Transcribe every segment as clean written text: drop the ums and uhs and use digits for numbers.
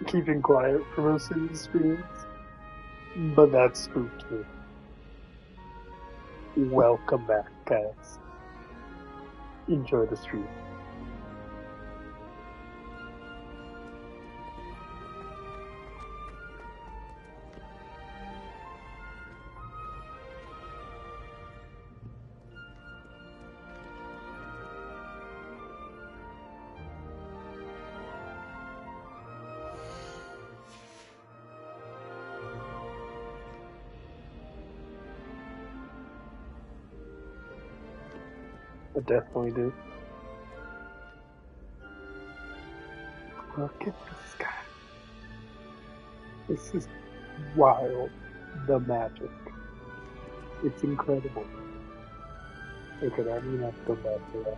keeping quiet for most of these streams, but that spooked me. Welcome back, guys. Enjoy the stream. I definitely do. Look at this guy. This is wild. The magic. It's incredible. Okay, I'm gonna have to go back to that.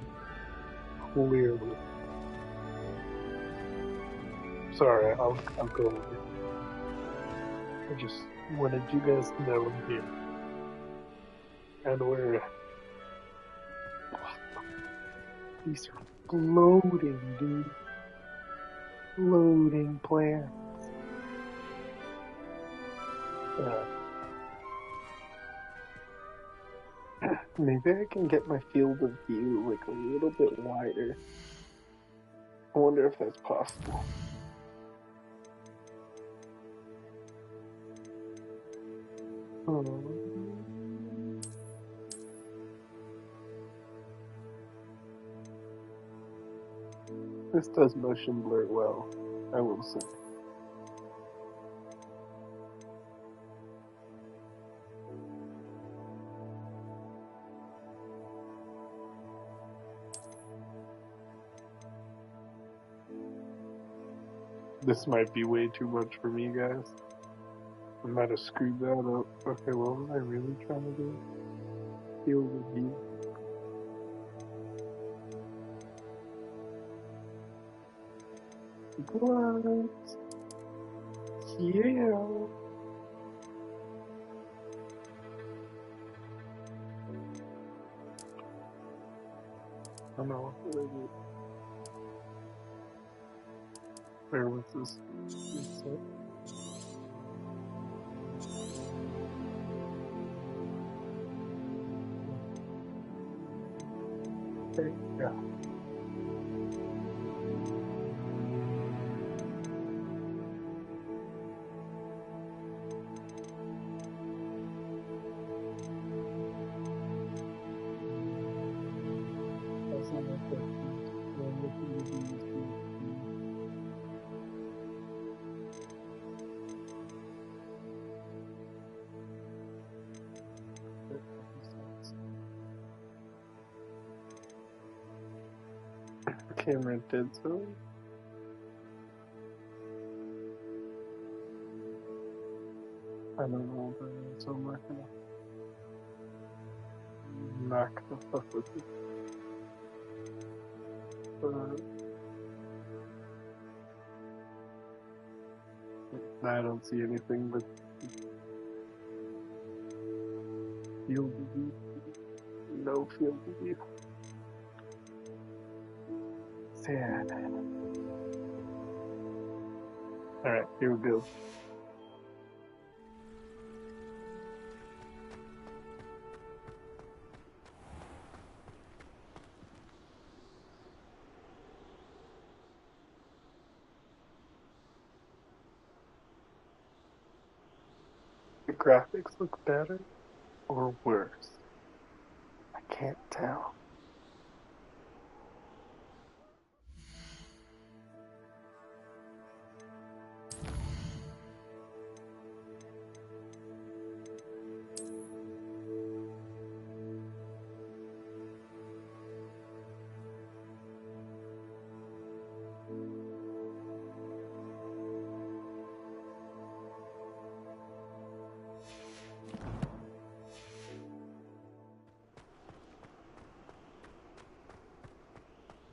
Clearly. Sorry, I'll go over. I just wanted you guys to know I'm here. And we're... These are floating, dude. Floating plants. Maybe I can get my field of view like a little bit wider. I wonder if that's possible. This does motion blur well, I will say. This might be way too much for me, guys. I might have screwed that up. Okay, what was I really trying to do? Field of view. What? Yeah. I know. Where was this? Okay, yeah. Camera did so. I don't know, but so I'm not gonna fuck with it. I don't see anything but field of view. No field of view. Sad. Alright, here we go. The graphics look better or worse? I can't tell.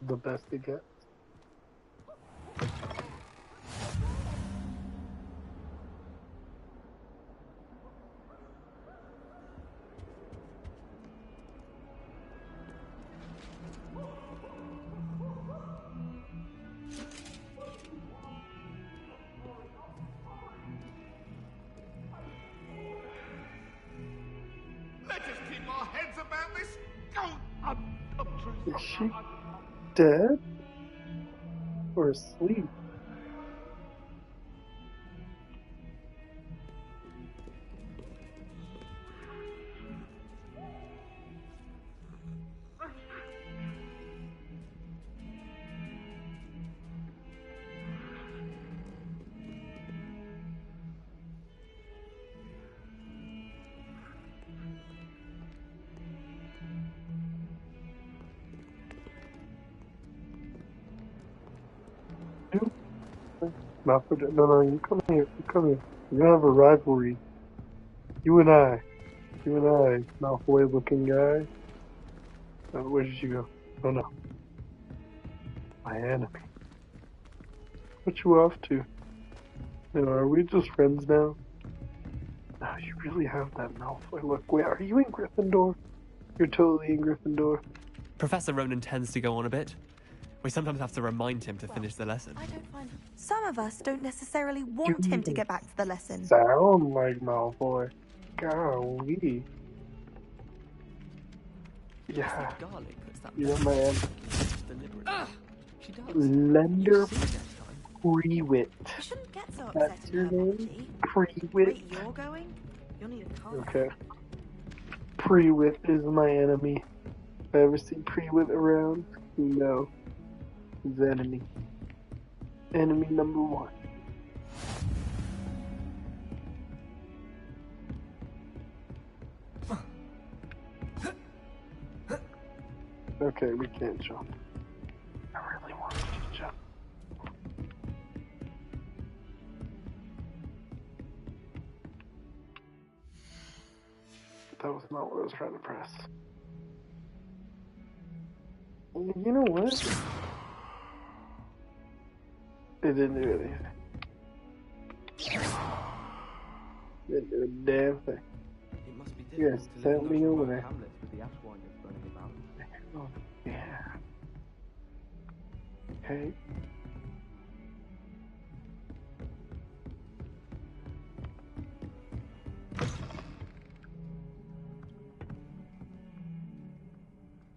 The best it gets. our heads about this? Oh, I'm truly Is she dead? Or asleep? Malfoy, no, you come here, We're gonna have a rivalry. You and I, Malfoy-looking guy. Where did you go? Oh no, my enemy. What you off to? Are we just friends now? No, you really have that Malfoy look. Wait, are you in Gryffindor? You're totally in Gryffindor. Professor Ronan tends to go on a bit. We sometimes have to remind him to finish the lesson. I don't find... Some of us don't necessarily want him to get back to the lesson. Sound like Malfoy. Golly. Yeah. You're my enemy. She does. Lender Pre-wit. You shouldn't get so upset. That's your name? Pre-wit. Wait, you're going? You'll need a car. Okay. Pre-wit is my enemy. If I ever see Pre-wit around, no. He's enemy. Enemy number one. Okay, we can't jump. I really want to jump. That was not what I was trying to press. You know what? It didn't do anything. Didn't do a damn thing. It must be Yes, sent me over there. Oh, yeah. Okay.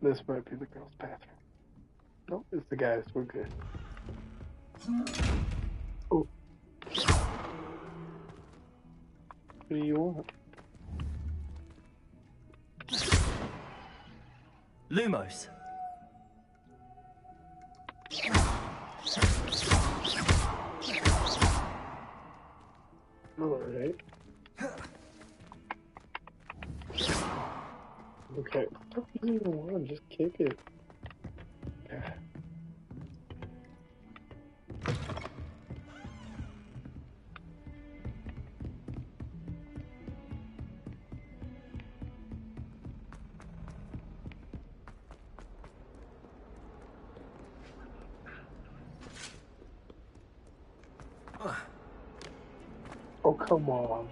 This might be the girls' bathroom. Nope, it's the guys. We're good. Oh. What do you want? Lumos. Alright. Okay. What do you even want? Just kick it. Okay. Oh, come on.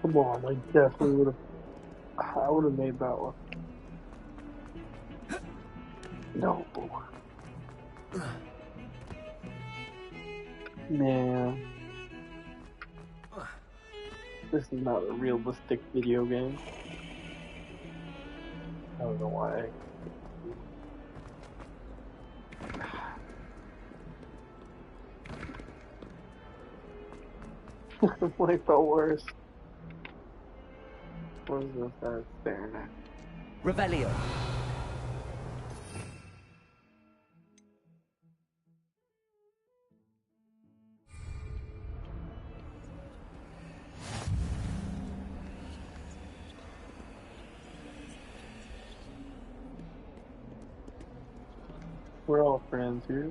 Come on, I definitely would have... I would have made that one. No. Man. This is not a realistic video game. I don't know why. Like the worst. What is this I was staring at? Revelio. We're all friends here.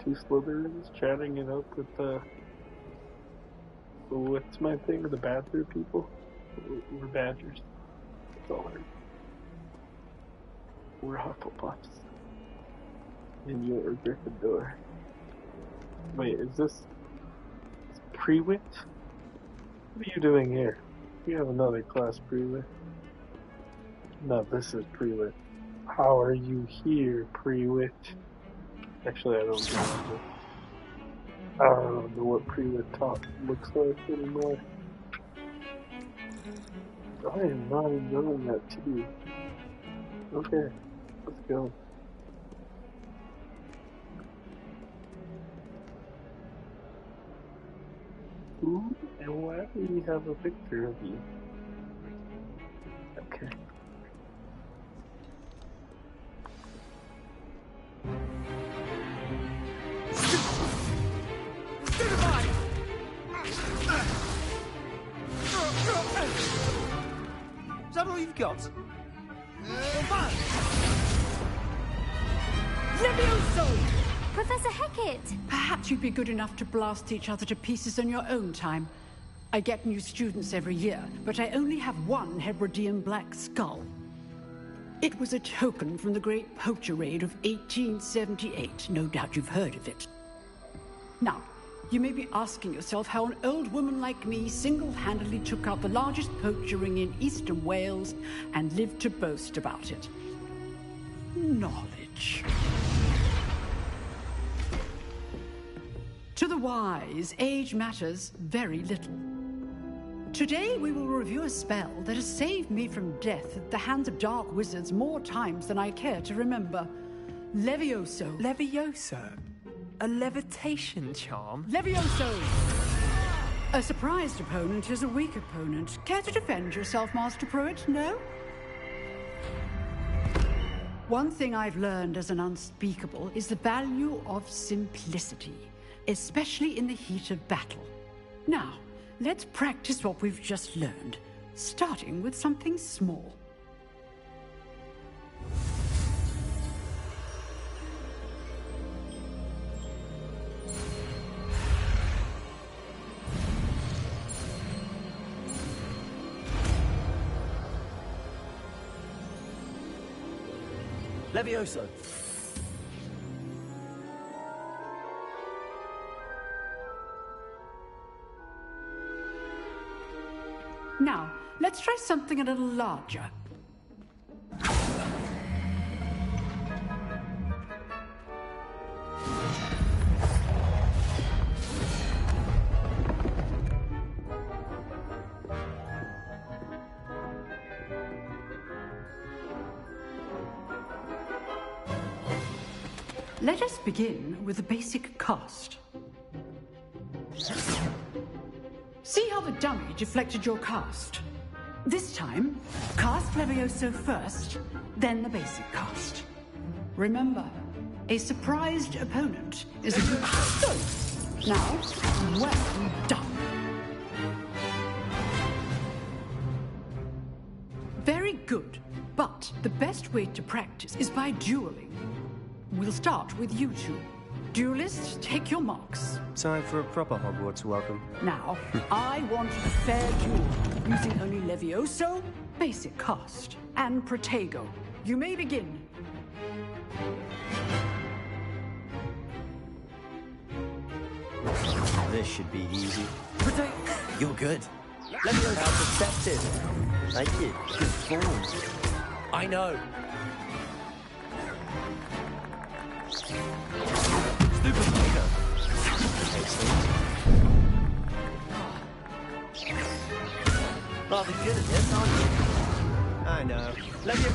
Two Slytherins chatting it up with what's my thing? The Badger people? We're Badgers. That's all I heard. We're Hufflepuffs. And you're a Gryffindor. Wait, is this Pre-wit? What are you doing here? We have another class, Pre-wit. No, this is Pre-wit. How are you here, Pre-wit? Actually, I don't know. I don't know what Pre-wit talk looks like anymore. I am not enjoying that too. Okay, let's go. Who and why do we have a picture of you? Okay. Is that all you've got? Levioso! Professor Hecat! Perhaps you'd be good enough to blast each other to pieces in your own time. I get new students every year, but I only have one Hebridean black skull. It was a token from the Great Poacher Raid of 1878. No doubt you've heard of it. Now, you may be asking yourself how an old woman like me single-handedly took out the largest poacher ring in eastern Wales and lived to boast about it. Knowledge. To the wise, age matters very little. Today we will review a spell that has saved me from death at the hands of dark wizards more times than I care to remember. Levioso. Levioso? A levitation charm? Levioso! A surprised opponent is a weak opponent. Care to defend yourself, Master Pruitt? No? One thing I've learned as an unspeakable is the value of simplicity, especially in the heat of battle. Now, let's practice what we've just learned, starting with something small. Levioso. Now, let's try something a little larger. Let us begin with the basic cast. See how the dummy deflected your cast? This time, cast Levioso first, then the basic cast. Remember, a surprised opponent is a good... So, now, well done. Very good, but the best way to practice is by dueling. We'll start with you two. Duelists, take your marks. Time for a proper Hogwarts welcome. Now, I want a fair duel, using only Levioso, basic cast, and Protego. You may begin. This should be easy. Protego. You're good. Levioso. How perceptive. Like it. Good form. I know. Rather good at this, aren't you? I know. Levioso.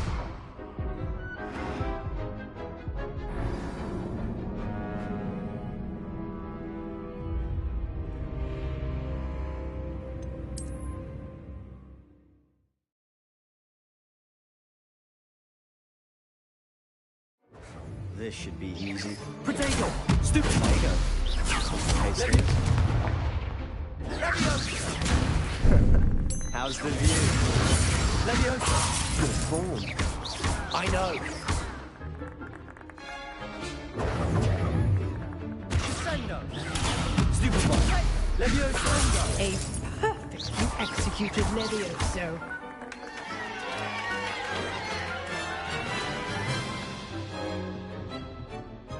This should be easy. Protego. Stupid Protego. Tasty. How's the view? Levioso. Good form. I know. Crescendo. Stupid one. Levioso. A perfectly executed Levioso.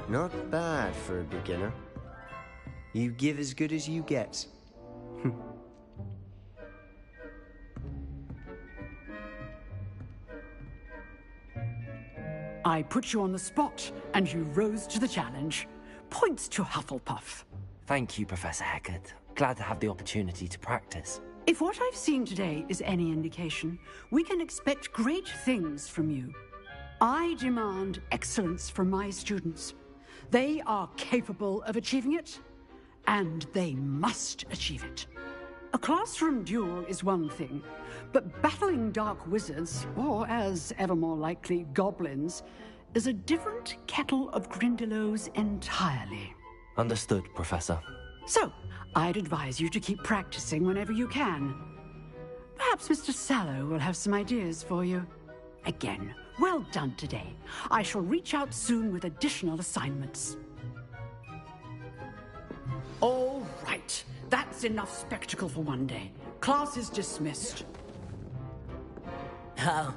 Not bad for a beginner. You give as good as you get. I put you on the spot, and you rose to the challenge. Points to Hufflepuff. Thank you, Professor Hecat. Glad to have the opportunity to practice. If what I've seen today is any indication, we can expect great things from you. I demand excellence from my students. They are capable of achieving it, and they must achieve it. A classroom duel is one thing, but battling dark wizards, or as ever more likely, goblins, is a different kettle of Grindylows entirely. Understood, Professor. So, I'd advise you to keep practicing whenever you can. Perhaps Mr. Sallow will have some ideas for you. Again, well done today. I shall reach out soon with additional assignments. All right. That's enough spectacle for one day. Class is dismissed. Oh,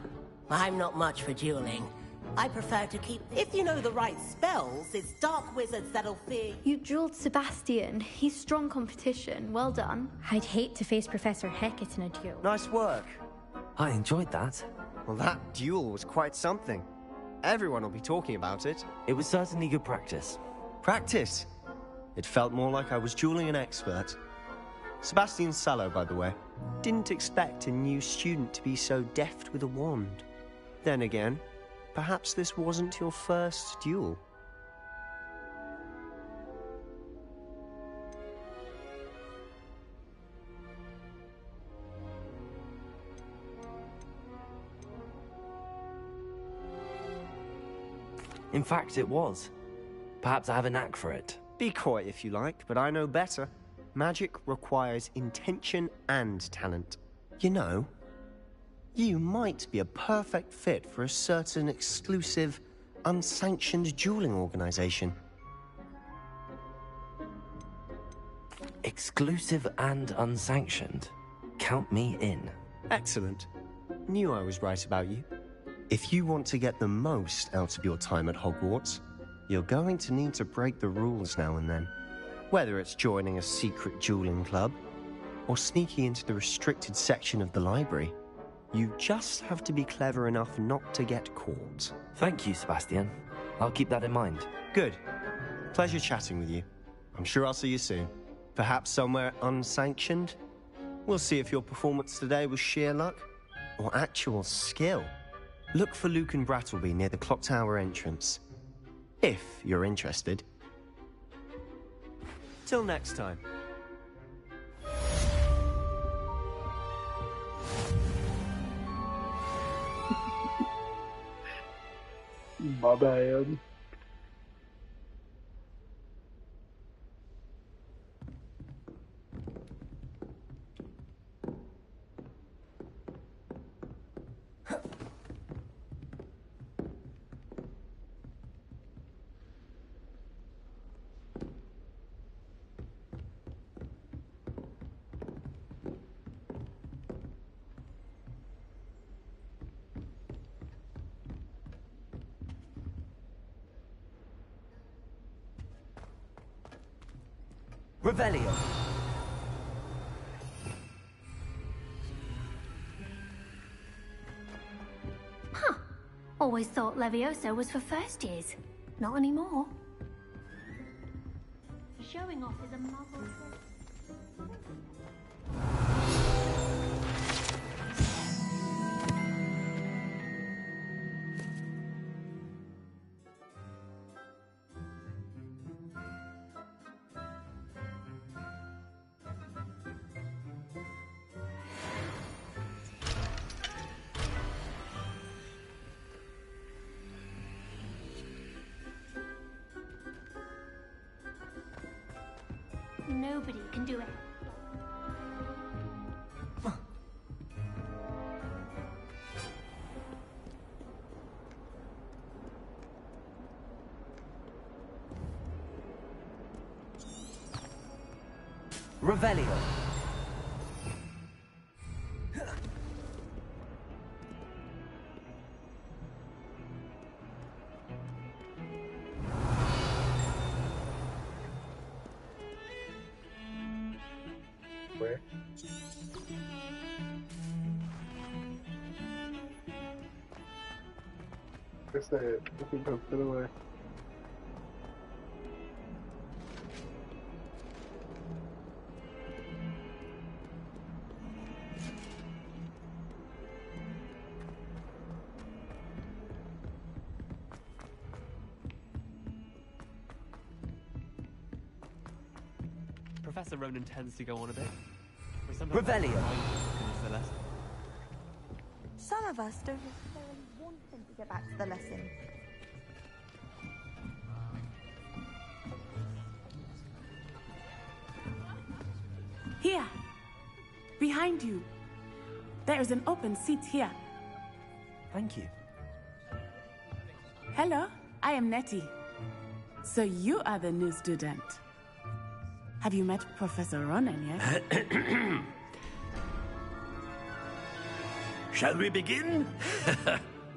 I'm not much for dueling. I prefer to keep... If you know the right spells, it's dark wizards that'll fear... You dueled Sebastian. He's strong competition. Well done. I'd hate to face Professor Hecat in a duel. Nice work. I enjoyed that. Well, that duel was quite something. Everyone will be talking about it. It was certainly good practice. Practice? It felt more like I was dueling an expert. Sebastian Sallow, by the way. Didn't expect a new student to be so deft with a wand. Then again, perhaps this wasn't your first duel. In fact, it was. Perhaps I have a knack for it. Be coy if you like, but I know better. Magic requires intention and talent. You know, you might be a perfect fit for a certain exclusive, unsanctioned dueling organization. Exclusive and unsanctioned. Count me in. Excellent. Knew I was right about you. If you want to get the most out of your time at Hogwarts, you're going to need to break the rules now and then. Whether it's joining a secret dueling club, or sneaking into the restricted section of the library, you just have to be clever enough not to get caught. Thank you, Sebastian. I'll keep that in mind. Good. Pleasure chatting with you. I'm sure I'll see you soon. Perhaps somewhere unsanctioned? We'll see if your performance today was sheer luck, or actual skill. Look for Luke and Brattleby near the clock tower entrance. If you're interested. Till next time. My bad. Revelio. Huh. Always thought Levioso was for first years. Not anymore. Showing off is a muzzle. Nobody can do it. Revelio. Where? Where's that? I think I'll put away. Professor Ronan tends to go on a bit. We sometimes Revelio. finish the lesson. Some of us don't necessarily want him to get back to the lesson. Here. Behind you. There is an open seat here. Thank you. Hello, I am Nettie. So you are the new student. Have you met Professor Ronan yet? Shall we begin?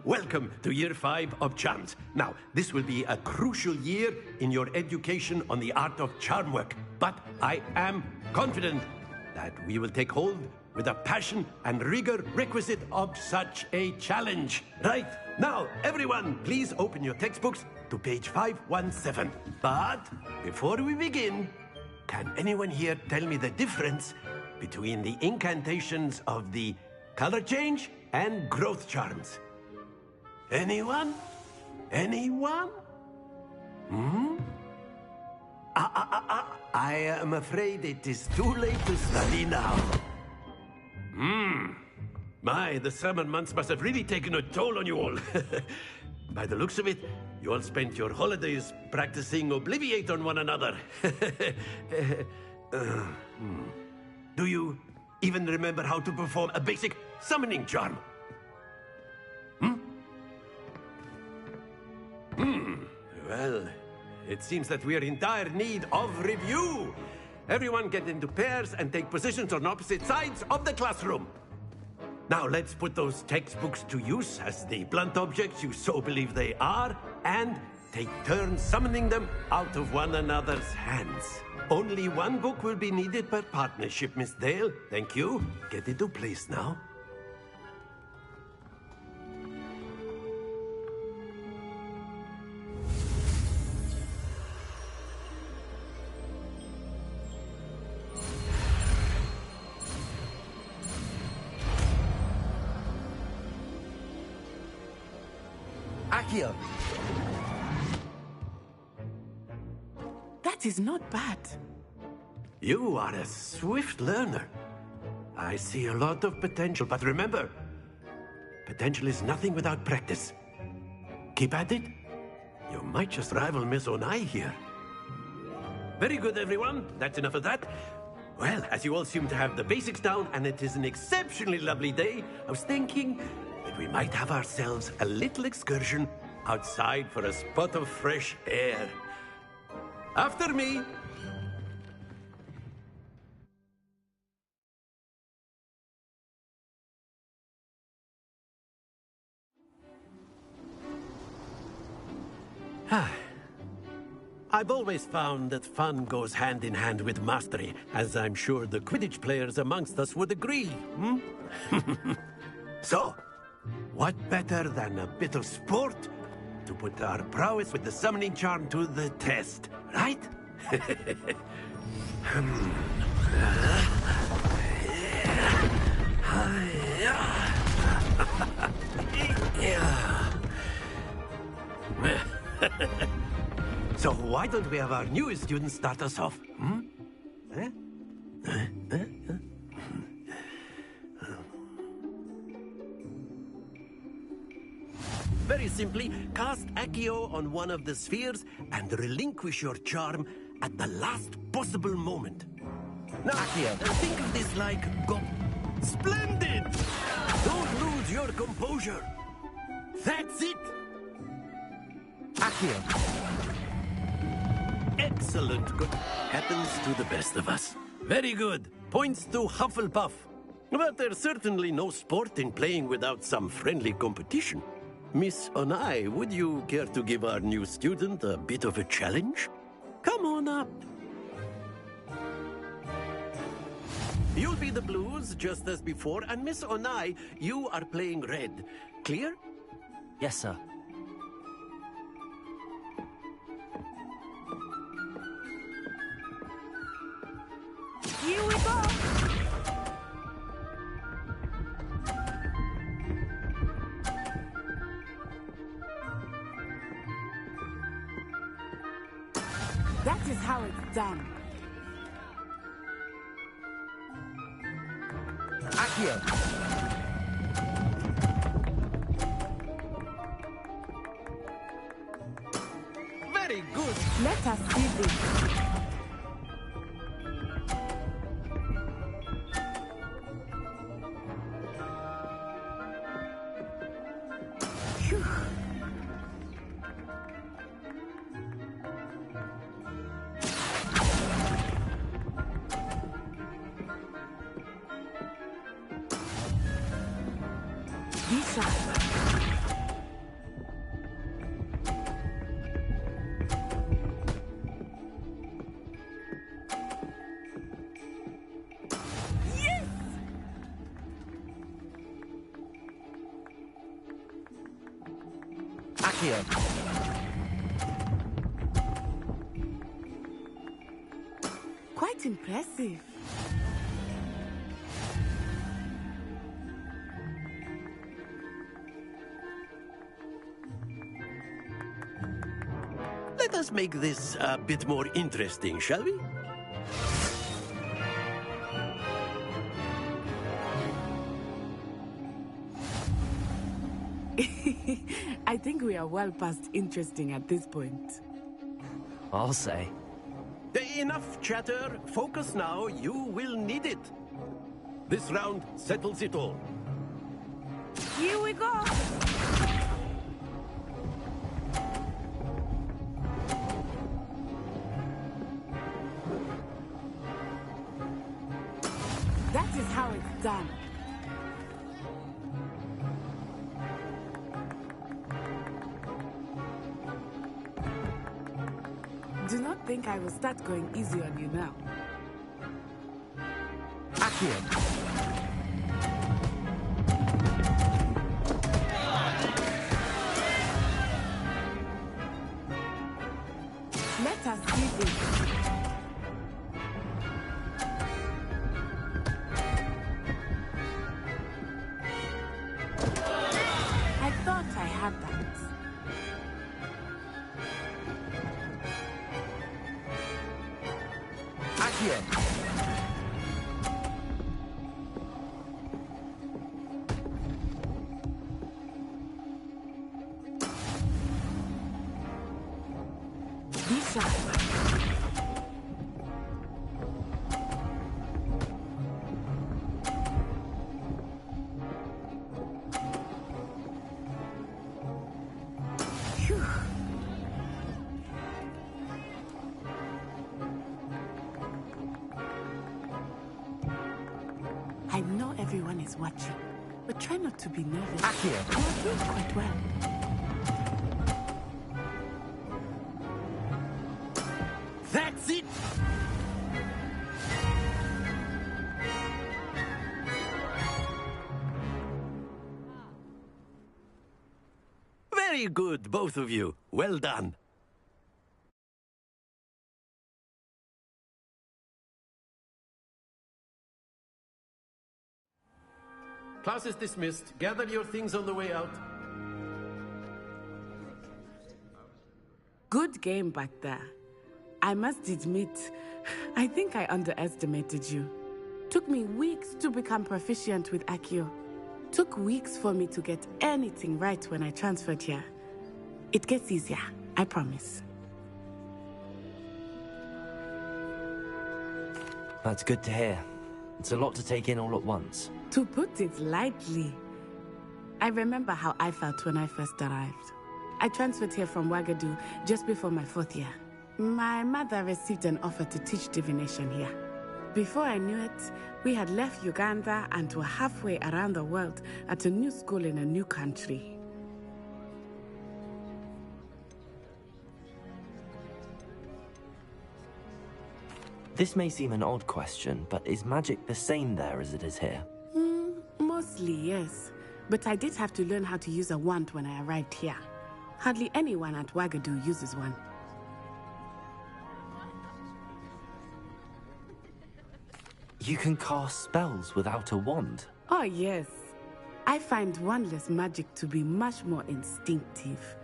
Welcome to Year 5 of Charms. Now, this will be a crucial year in your education on the art of charm work. But I am confident that we will take hold with the passion and rigor requisite of such a challenge. Right, now, everyone, please open your textbooks to page 517. But before we begin, can anyone here tell me the difference between the incantations of the color change and growth charms? Anyone? Anyone? I am afraid it is too late to study now. My, the summer months must have really taken a toll on you all. By the looks of it, you all spent your holidays practicing Obliviate on one another. Do you even remember how to perform a basic summoning charm? Well, it seems that we are in dire need of review. Everyone get into pairs and take positions on opposite sides of the classroom. Now let's put those textbooks to use as the blunt objects you so believe they are, and take turns summoning them out of one another's hands. Only one book will be needed per partnership, Miss Dale. Thank you. Get into place now. Accio. That is not bad. You are a swift learner. I see a lot of potential, but remember, potential is nothing without practice. Keep at it. You might just rival Miss Onai here. Very good, everyone. That's enough of that. Well, as you all seem to have the basics down, and it is an exceptionally lovely day, I was thinking that we might have ourselves a little excursion outside for a spot of fresh air. After me. I've always found that fun goes hand in hand with mastery, as I'm sure the Quidditch players amongst us would agree. So, what better than a bit of sport to put our prowess with the summoning charm to the test, right? So why don't we have our newest student start us off? Very simply, cast Accio on one of the spheres and relinquish your charm at the last possible moment. Now, Accio, think of this like Splendid! Don't lose your composure. That's it! Accio. Excellent. Good. Happens to the best of us. Very good. Points to Hufflepuff. But there's certainly no sport in playing without some friendly competition. Miss Onai, would you care to give our new student a bit of a challenge? Come on up. You'll be the blues, just as before, and Miss Onai, you are playing red. Clear? Yes, sir. Here we go! That is how it's done. Accio. Very good. Let us see this. Accio. Quite impressive. Let us make this a bit more interesting, shall we? I think we are well past interesting at this point. I'll say. Enough chatter. Focus now. You will need it. This round settles it all. Here we go. That is how it's done. Do not think I will start going easy on you now. Accio. Let us see this. I thought I had that. Accio. Be sharp. Phew. I know everyone is watching, but try not to be nervous. Accio. You are doing quite well. That's it! Very good, both of you. Well done. Class is dismissed. Gather your things on the way out. Good game back there. I must admit, I think I underestimated you. Took me weeks to become proficient with Accio. Took weeks for me to get anything right when I transferred here. It gets easier, I promise. That's good to hear. It's a lot to take in all at once. To put it lightly, I remember how I felt when I first arrived. I transferred here from Ouagadougou just before my 4th year. My mother received an offer to teach divination here. Before I knew it, we had left Uganda and were halfway around the world at a new school in a new country. This may seem an odd question, but is magic the same there as it is here? Mostly, yes. But I did have to learn how to use a wand when I arrived here. Hardly anyone at Ouagadougou uses one. You can cast spells without a wand? Oh, yes. I find wandless magic to be much more instinctive.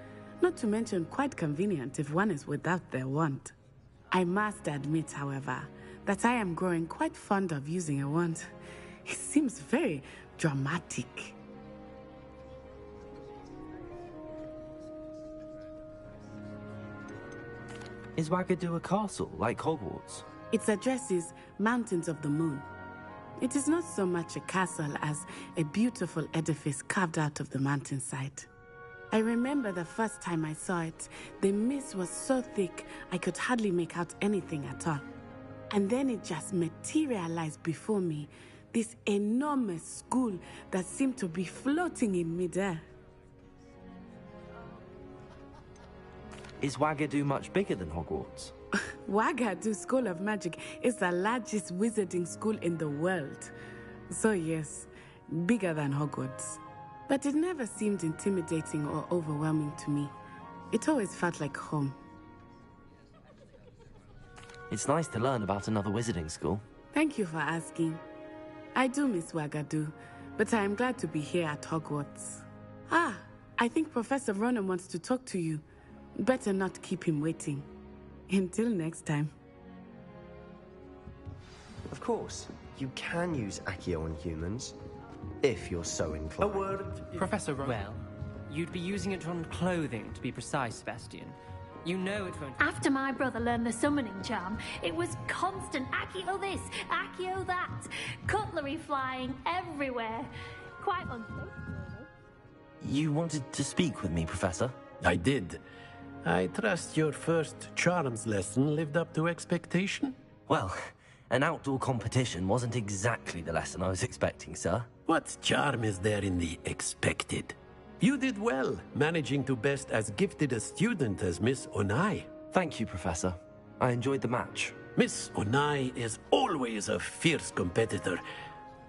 Not to mention quite convenient if one is without their wand. I must admit, however, that I am growing quite fond of using a wand. He seems very dramatic. Is Wagadu a castle, like Hogwarts? Its address is Mountains of the Moon. It is not so much a castle as a beautiful edifice carved out of the mountainside. I remember the first time I saw it, the mist was so thick I could hardly make out anything at all. And then it just materialized before me, this enormous school that seemed to be floating in midair. Is Wagadu much bigger than Hogwarts? Wagadu School of Magic is the largest wizarding school in the world. So yes, bigger than Hogwarts. But it never seemed intimidating or overwhelming to me. It always felt like home. It's nice to learn about another wizarding school. Thank you for asking. I do miss Wagadu, but I am glad to be here at Hogwarts. Ah, I think Professor Ronan wants to talk to you. Better not keep him waiting. Until next time. Of course, you can use Accio on humans, if you're so inclined. A word. Professor Ronan. Well, you'd be using it on clothing, to be precise, Sebastian. You know it won't... After my brother learned the summoning charm, it was constant Accio this, Accio that. Cutlery flying everywhere. Quite unsafe, really. You wanted to speak with me, Professor? I did. I trust your first charms lesson lived up to expectation? Well, an outdoor competition wasn't exactly the lesson I was expecting, sir. What charm is there in the expected? You did well, managing to best as gifted a student as Miss Onai. Thank you, Professor. I enjoyed the match. Miss Onai is always a fierce competitor,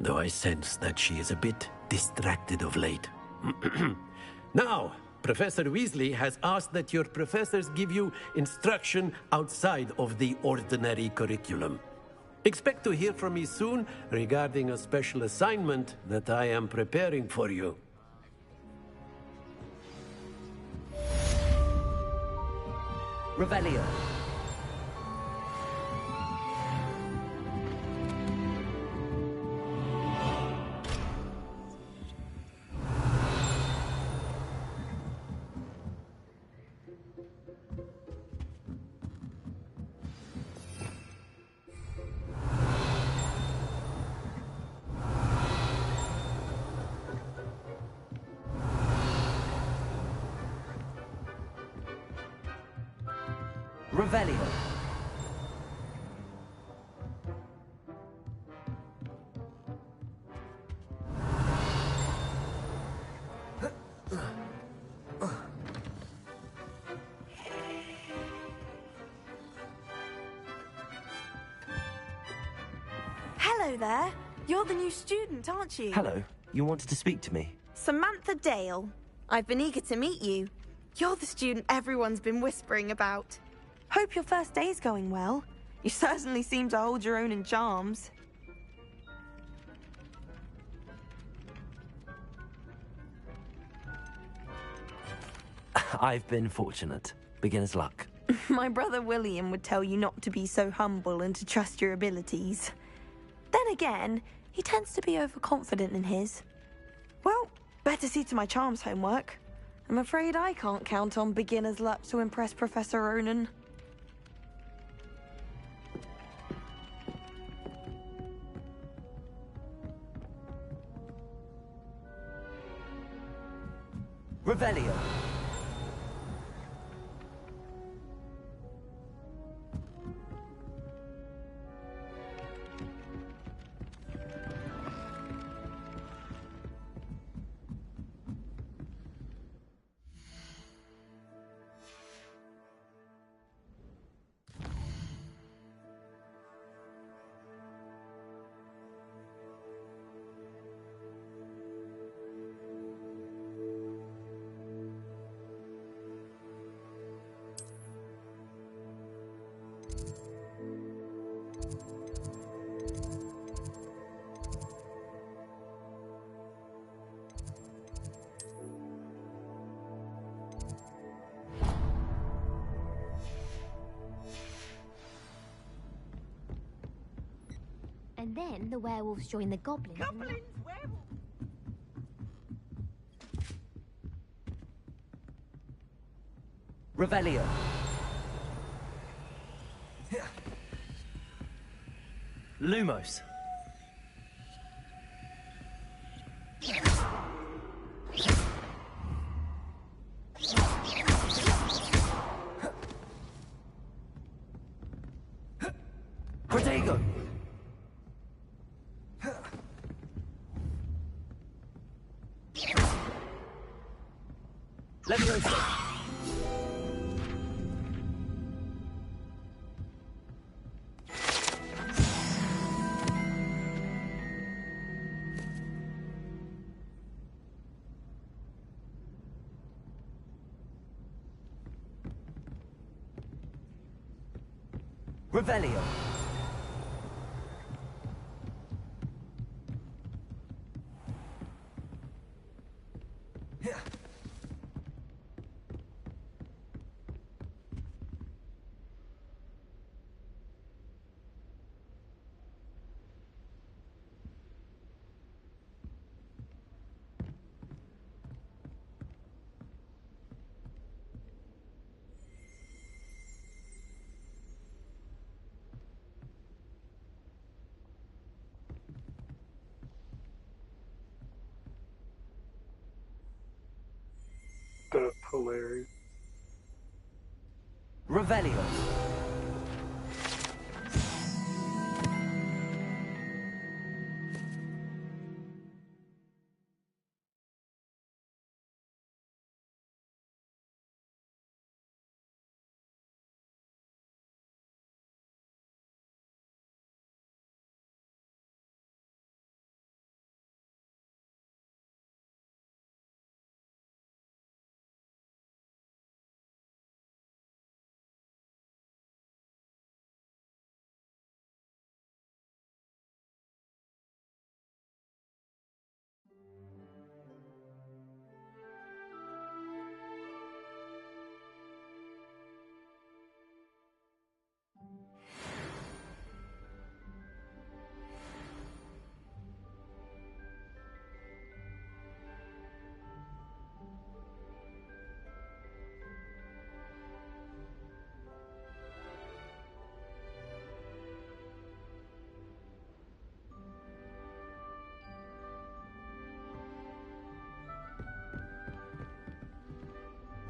though I sense that she is a bit distracted of late. Now, Professor Weasley has asked that your professors give you instruction outside of the ordinary curriculum. Expect to hear from me soon regarding a special assignment that I am preparing for you. Revelio. Revelio. Hello there. You're the new student, aren't you? Hello. You wanted to speak to me? Samantha Dale. I've been eager to meet you. You're the student everyone's been whispering about. Hope your first day's going well. You certainly seem to hold your own in charms. I've been fortunate. Beginner's luck. My brother William would tell you not to be so humble and to trust your abilities. Then again, he tends to be overconfident in his. Well, better see to my charms homework. I'm afraid I can't count on beginner's luck to impress Professor Ronan. Revelio. And then the werewolves join the goblins. Goblins, werewolves. Revelio. Lumos. Protego. Leviosa. Revelio. That's hilarious. Revelio.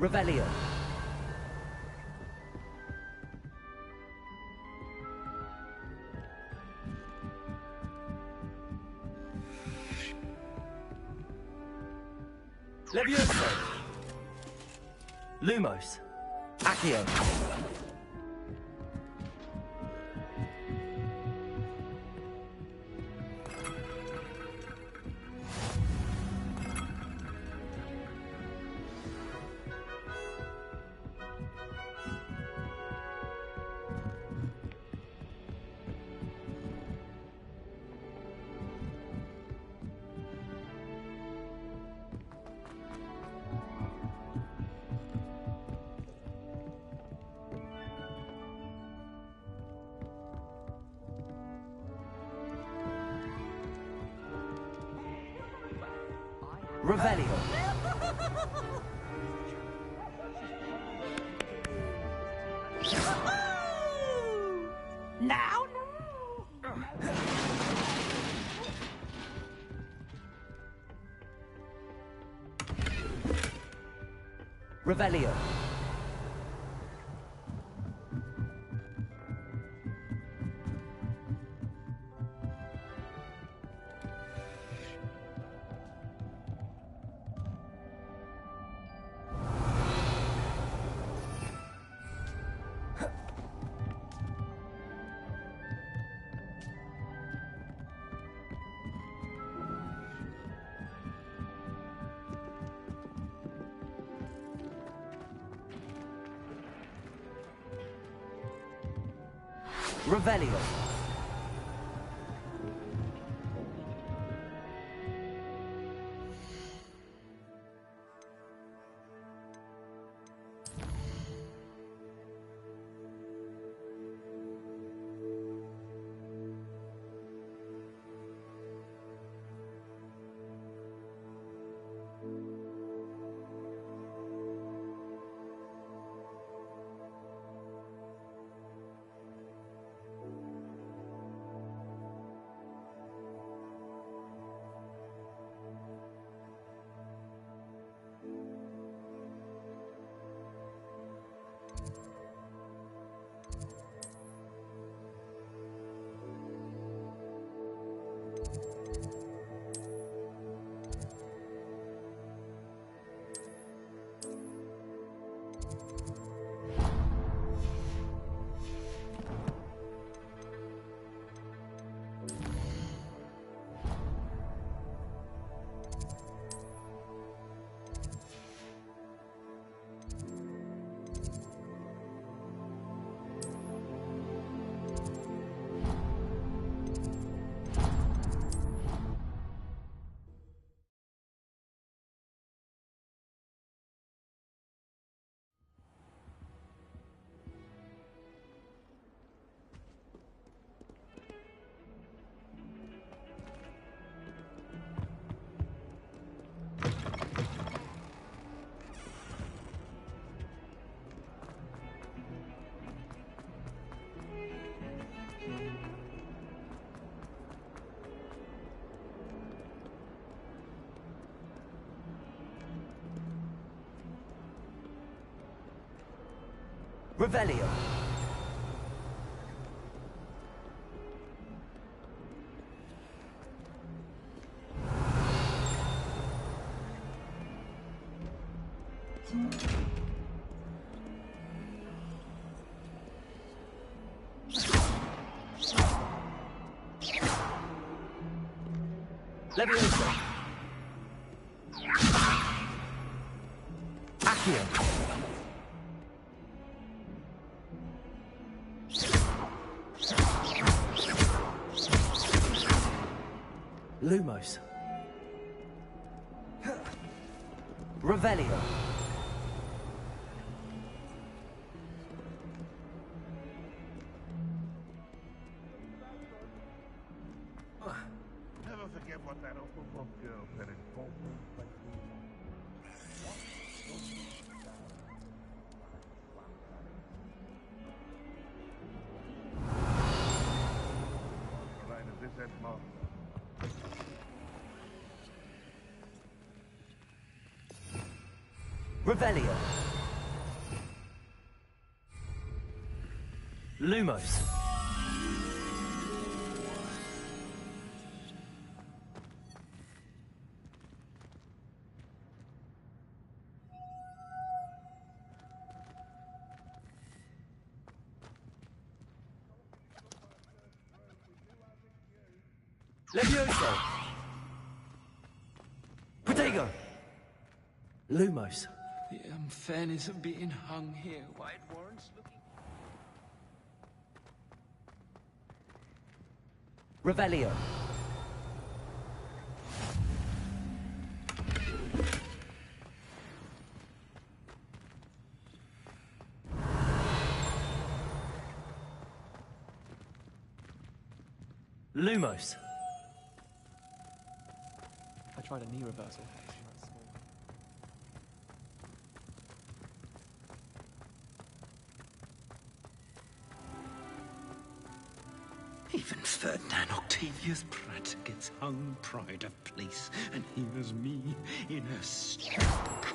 Revelio. Levioso. Lumos. Accio. Revelio. Now, Revelio. Revelio. Revelio. Levioso. Accio. Lumos. Revelio. Never forget what that Oklahoma girl said in Fulton. Right at this end mark. Revelio. Lumos. Levioso. Protego. Lumos. The unfairness of being hung here. Why it warrants looking. Revelio. Lumos. I tried a knee reversal. Even Ferdinand Octavius Pratt gets hung pride of place, and here's me in a stock.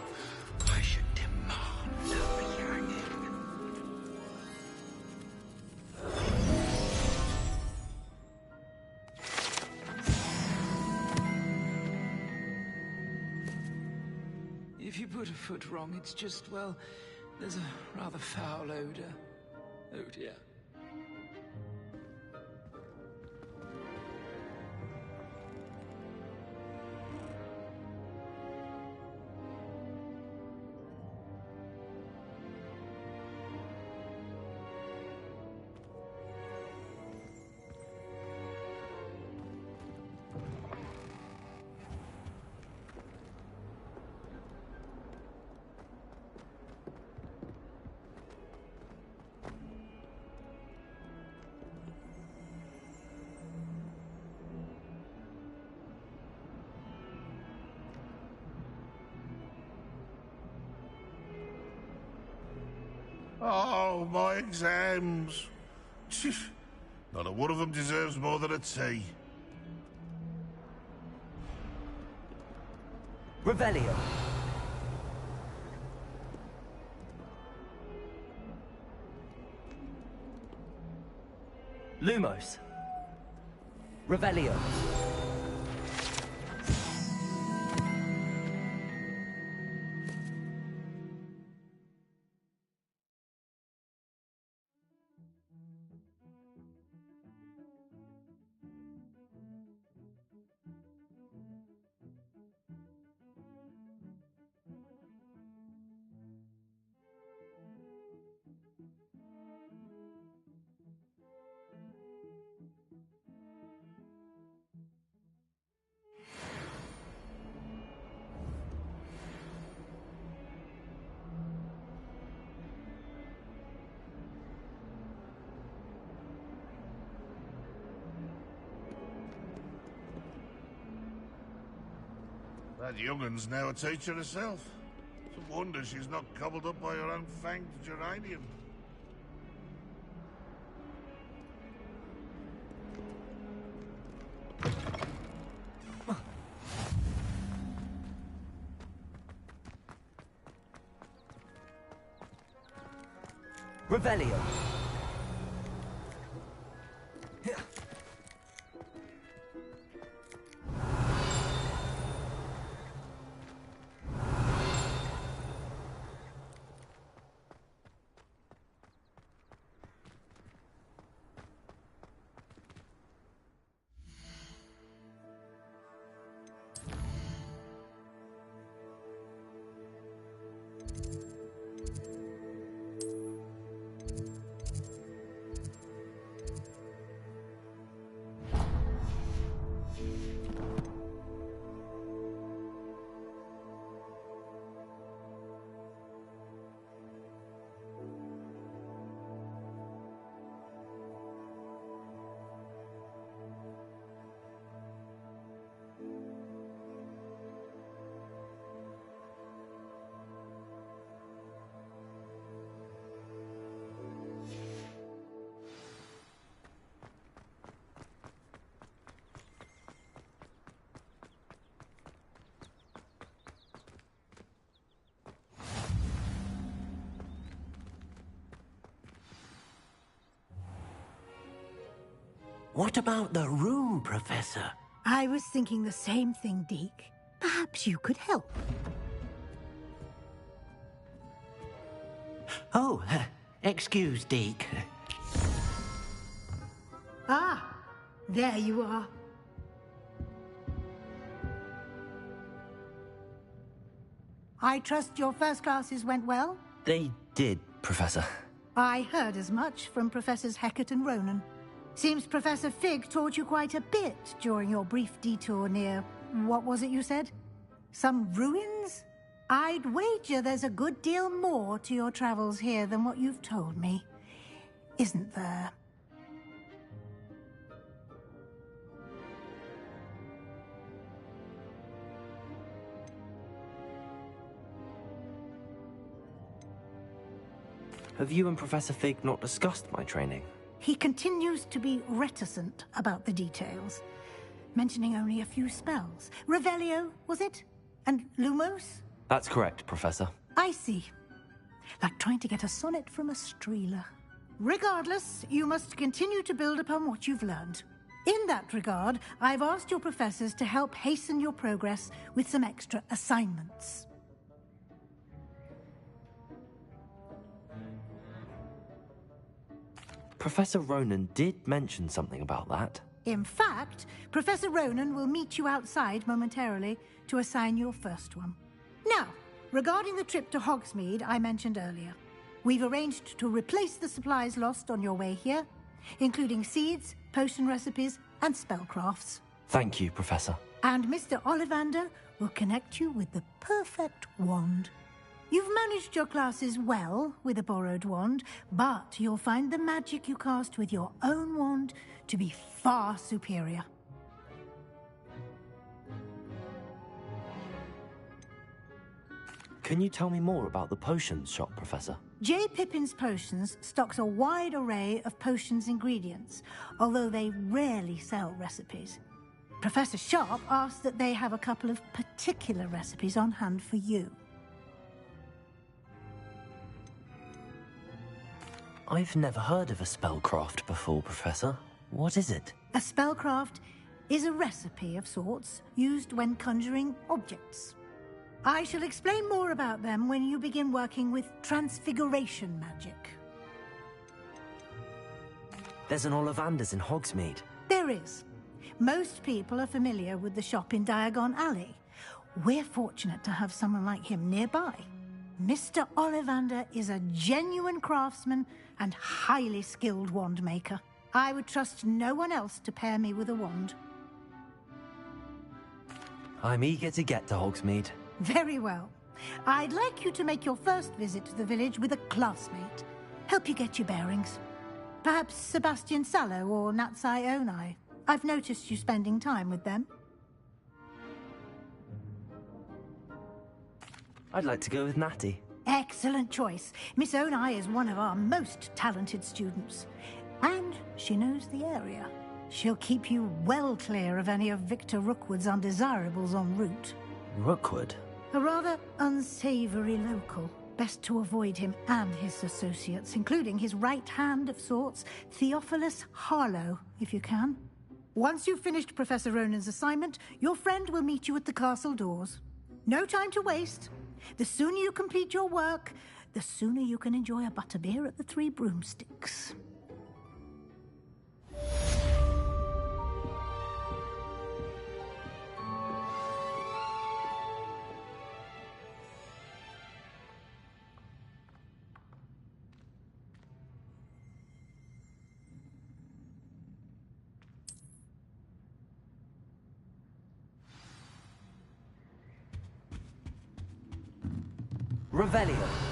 I should demand a hanging. If you put a foot wrong, it's just, well, there's a rather foul odor. Oh dear. Oh, my exams. Not a one of them deserves more than a T. Revelio. Lumos. Revelio. That young'un's now a teacher herself. It's a wonder she's not gobbled up by her unfanged geranium. Revelio. What about the room, Professor? I was thinking the same thing, Deke. Perhaps you could help. Oh, excuse, Deke. Ah, there you are. I trust your first classes went well? They did, Professor. I heard as much from Professors Hecat and Ronan. Seems Professor Fig taught you quite a bit during your brief detour near... what was it you said? Some ruins? I'd wager there's a good deal more to your travels here than what you've told me. Isn't there? Have you and Professor Fig not discussed my training? He continues to be reticent about the details, mentioning only a few spells. Revelio, was it? And Lumos? That's correct, Professor. I see. Like trying to get a sonnet from a streeler. Regardless, you must continue to build upon what you've learned. In that regard, I've asked your professors to help hasten your progress with some extra assignments. Professor Ronan did mention something about that. In fact, Professor Ronan will meet you outside momentarily to assign your first one. Now, regarding the trip to Hogsmeade I mentioned earlier, we've arranged to replace the supplies lost on your way here, including seeds, potion recipes, and spellcrafts. Thank you, Professor. And Mr. Ollivander will connect you with the perfect wand. You've managed your classes well with a borrowed wand, but you'll find the magic you cast with your own wand to be far superior. Can you tell me more about the potions shop, Professor? J. Pippin's Potions stocks a wide array of potions ingredients, although they rarely sell recipes. Professor Sharp asked that they have a couple of particular recipes on hand for you. I've never heard of a spellcraft before, Professor. What is it? A spellcraft is a recipe of sorts used when conjuring objects. I shall explain more about them when you begin working with transfiguration magic. There's an Ollivander's in Hogsmeade. There is. Most people are familiar with the shop in Diagon Alley. We're fortunate to have someone like him nearby. Mr. Ollivander is a genuine craftsman and highly skilled wand maker. I would trust no one else to pair me with a wand. I'm eager to get to Hogsmeade. Very well. I'd like you to make your first visit to the village with a classmate. Help you get your bearings. Perhaps Sebastian Sallow or Natsai Onai. I've noticed you spending time with them. I'd like to go with Natty. Excellent choice. Miss Onai is one of our most talented students. And she knows the area. She'll keep you well clear of any of Victor Rookwood's undesirables en route. Rookwood? A rather unsavory local. Best to avoid him and his associates, including his right hand of sorts, Theophilus Harlow, if you can. Once you've finished Professor Ronan's assignment, your friend will meet you at the castle doors. No time to waste. The sooner you complete your work, the sooner you can enjoy a butterbeer at the Three Broomsticks. Revelio.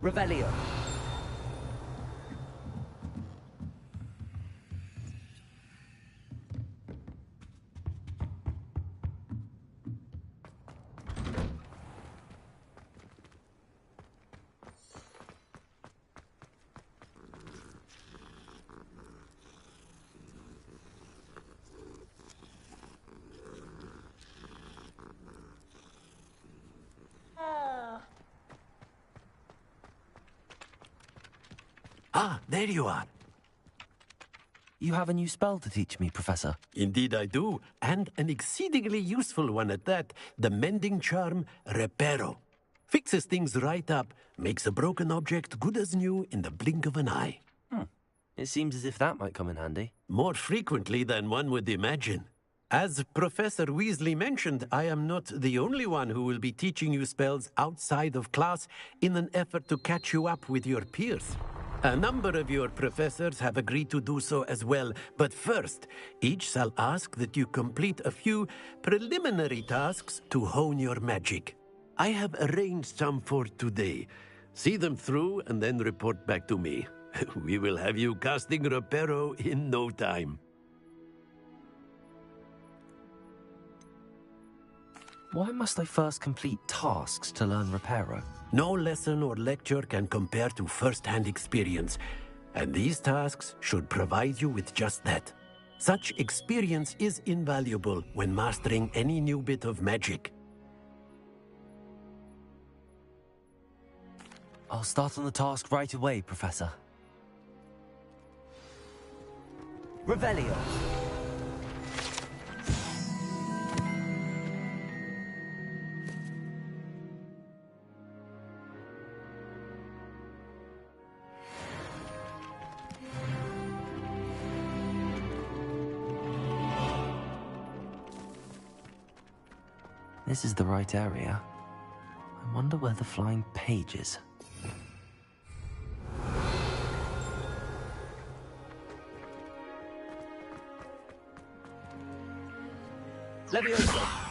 Revelio. Ah, there you are. You have a new spell to teach me, Professor. Indeed I do, and an exceedingly useful one at that. The mending charm, Reparo. Fixes things right up, makes a broken object good as new in the blink of an eye. It seems as if that might come in handy. More frequently than one would imagine. As Professor Weasley mentioned, I am not the only one who will be teaching you spells outside of class in an effort to catch you up with your peers. A number of your professors have agreed to do so as well, but first, each shall ask that you complete a few preliminary tasks to hone your magic. I have arranged some for today. See them through and then report back to me. We will have you casting Reparo in no time. Why must I first complete tasks to learn Reparo? No lesson or lecture can compare to first-hand experience, and these tasks should provide you with just that. Such experience is invaluable when mastering any new bit of magic. I'll start on the task right away, Professor. Revelio. This is the right area. I wonder where the flying page is. Leviosa!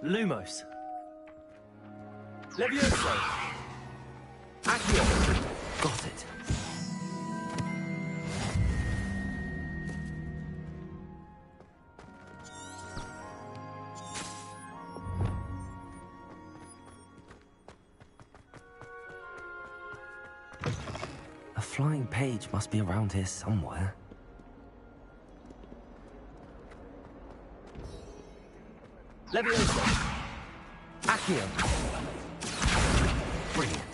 Lumos. Levioso. Accio. Got it. A flying page must be around here somewhere. Leviosa. Accio. Brilliant.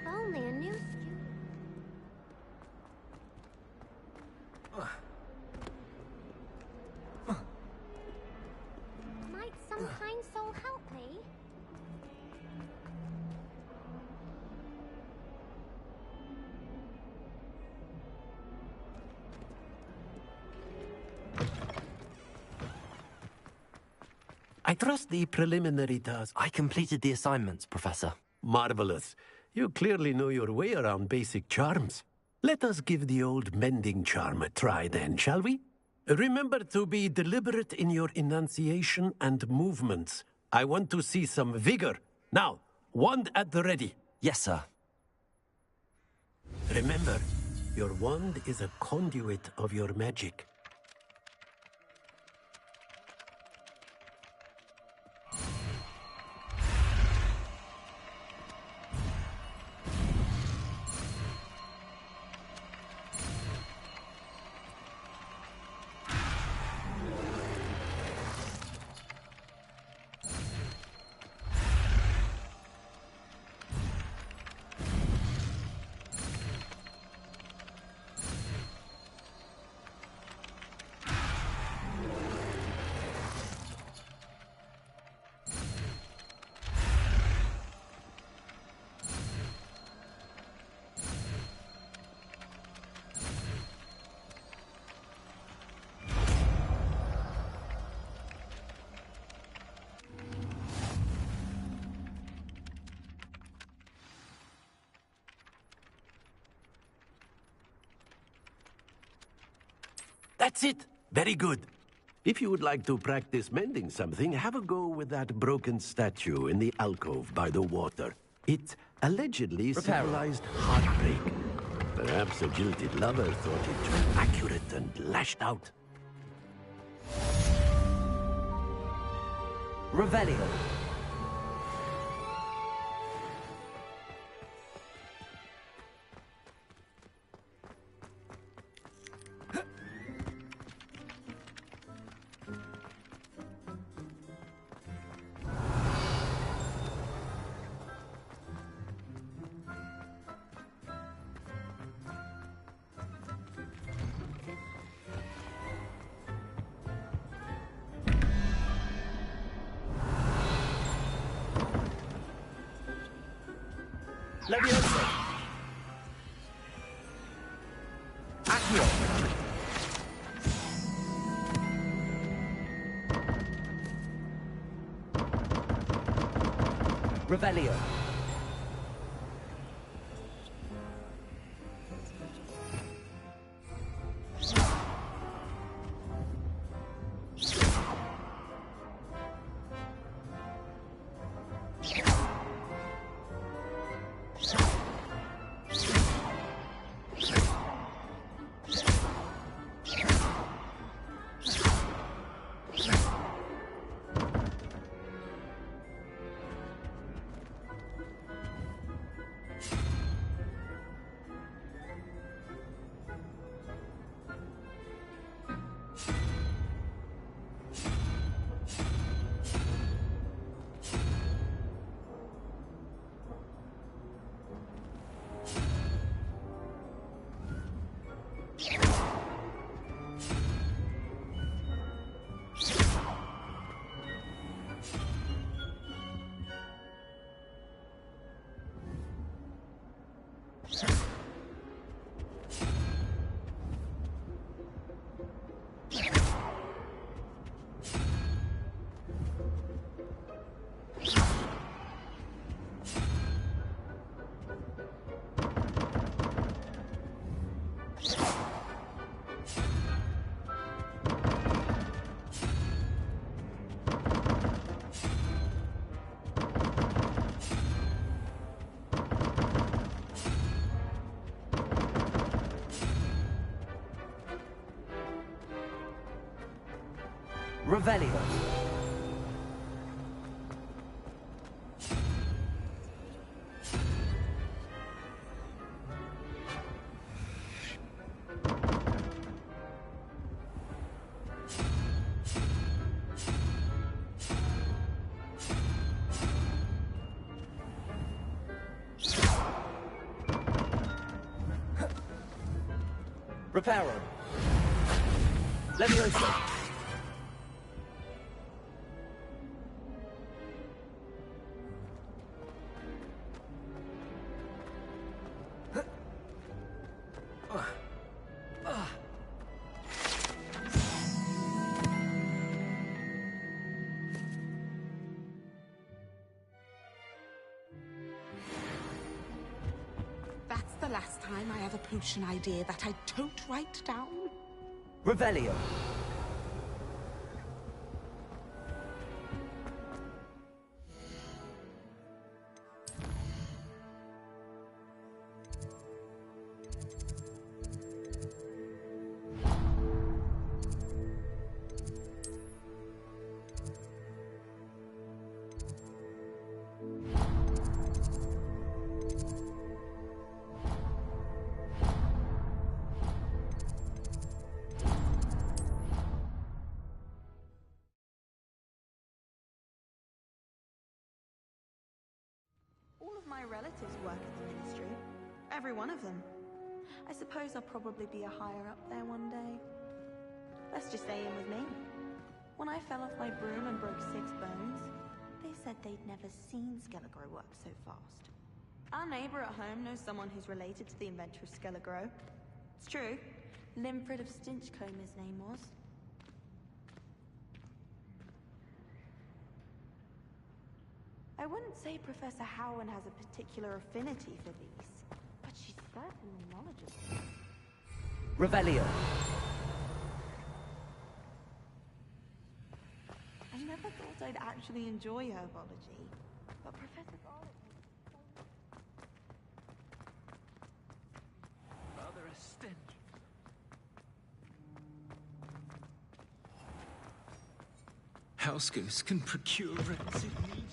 Only a new student. Might some kind soul help me? I trust the preliminary task. I completed the assignments, Professor. Marvelous. You clearly know your way around basic charms. Let us give the old mending charm a try then, shall we? Remember to be deliberate in your enunciation and movements. I want to see some vigor. Now, wand at the ready. Yes, sir. Remember, your wand is a conduit of your magic. That's it. Very good. If you would like to practice mending something, have a go with that broken statue in the alcove by the water. It allegedly symbolized heartbreak. Perhaps a jilted lover thought it too accurate and lashed out. Revelio. Leviosa. Accio. Revelio. Revelio. Reparo. Leviosa. That's the last time I have a potion idea that I don't write down. Revelio. All of my relatives work at the ministry. Every one of them. I suppose I'll probably be a higher up there one day. Let's just stay in with me. When I fell off my broom and broke 6 bones, they said they'd never seen Skelegro work so fast. Our neighbor at home knows someone who's related to the inventor of Skelegro. It's true. Limfred of Stinchcombe his name was. I wouldn't say Professor Howland has a particular affinity for these, but she's certainly knowledgeable. Revelio. never thought I'd actually enjoy herbology, but Professor Garlic... Rather a stench. House ghosts can procure rancid meat.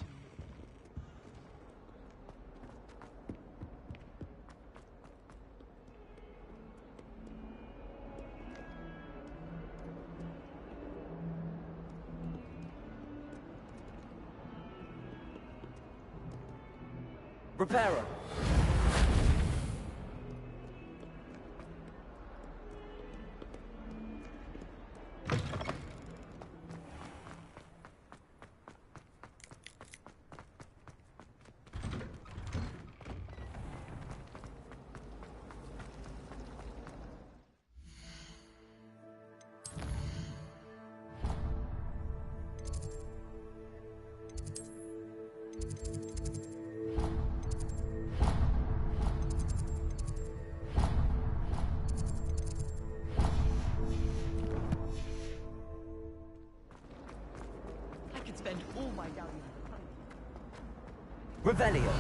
Repairer. Spend all my valuable time. Revelio.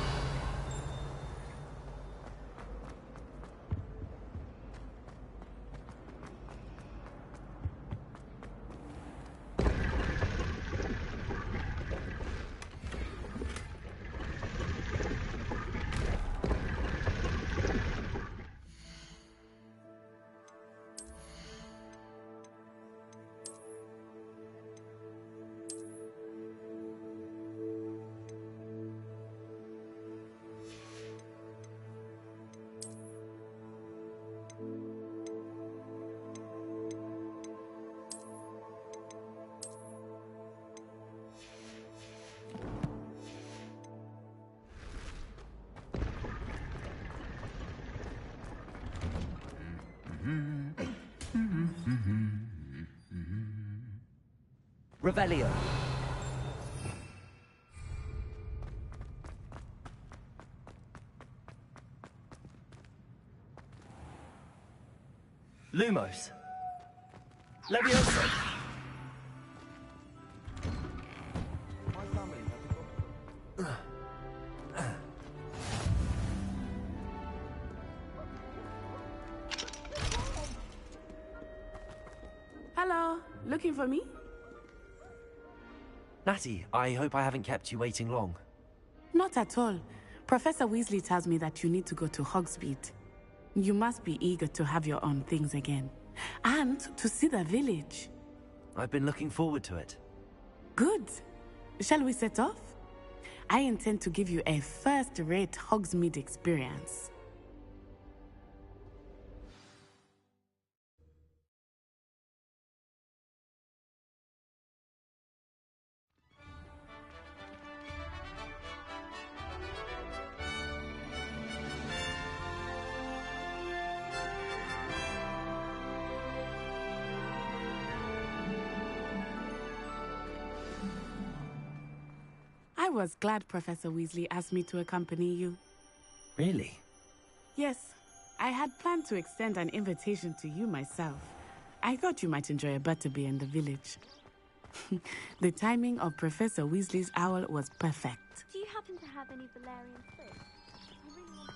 Revelio. Lumos. Levioso. Hello, looking for me? Natty, I hope I haven't kept you waiting long. Not at all. Professor Weasley tells me that you need to go to Hogsmeade. You must be eager to have your own things again. And to see the village. I've been looking forward to it. Good. Shall we set off? I intend to give you a first-rate Hogsmeade experience. I was glad Professor Weasley asked me to accompany you. Really? Yes, I had planned to extend an invitation to you myself. I thought you might enjoy a butterbeer in the village. The timing of Professor Weasley's owl was perfect. Do you happen to have any Valerian fruit? I really want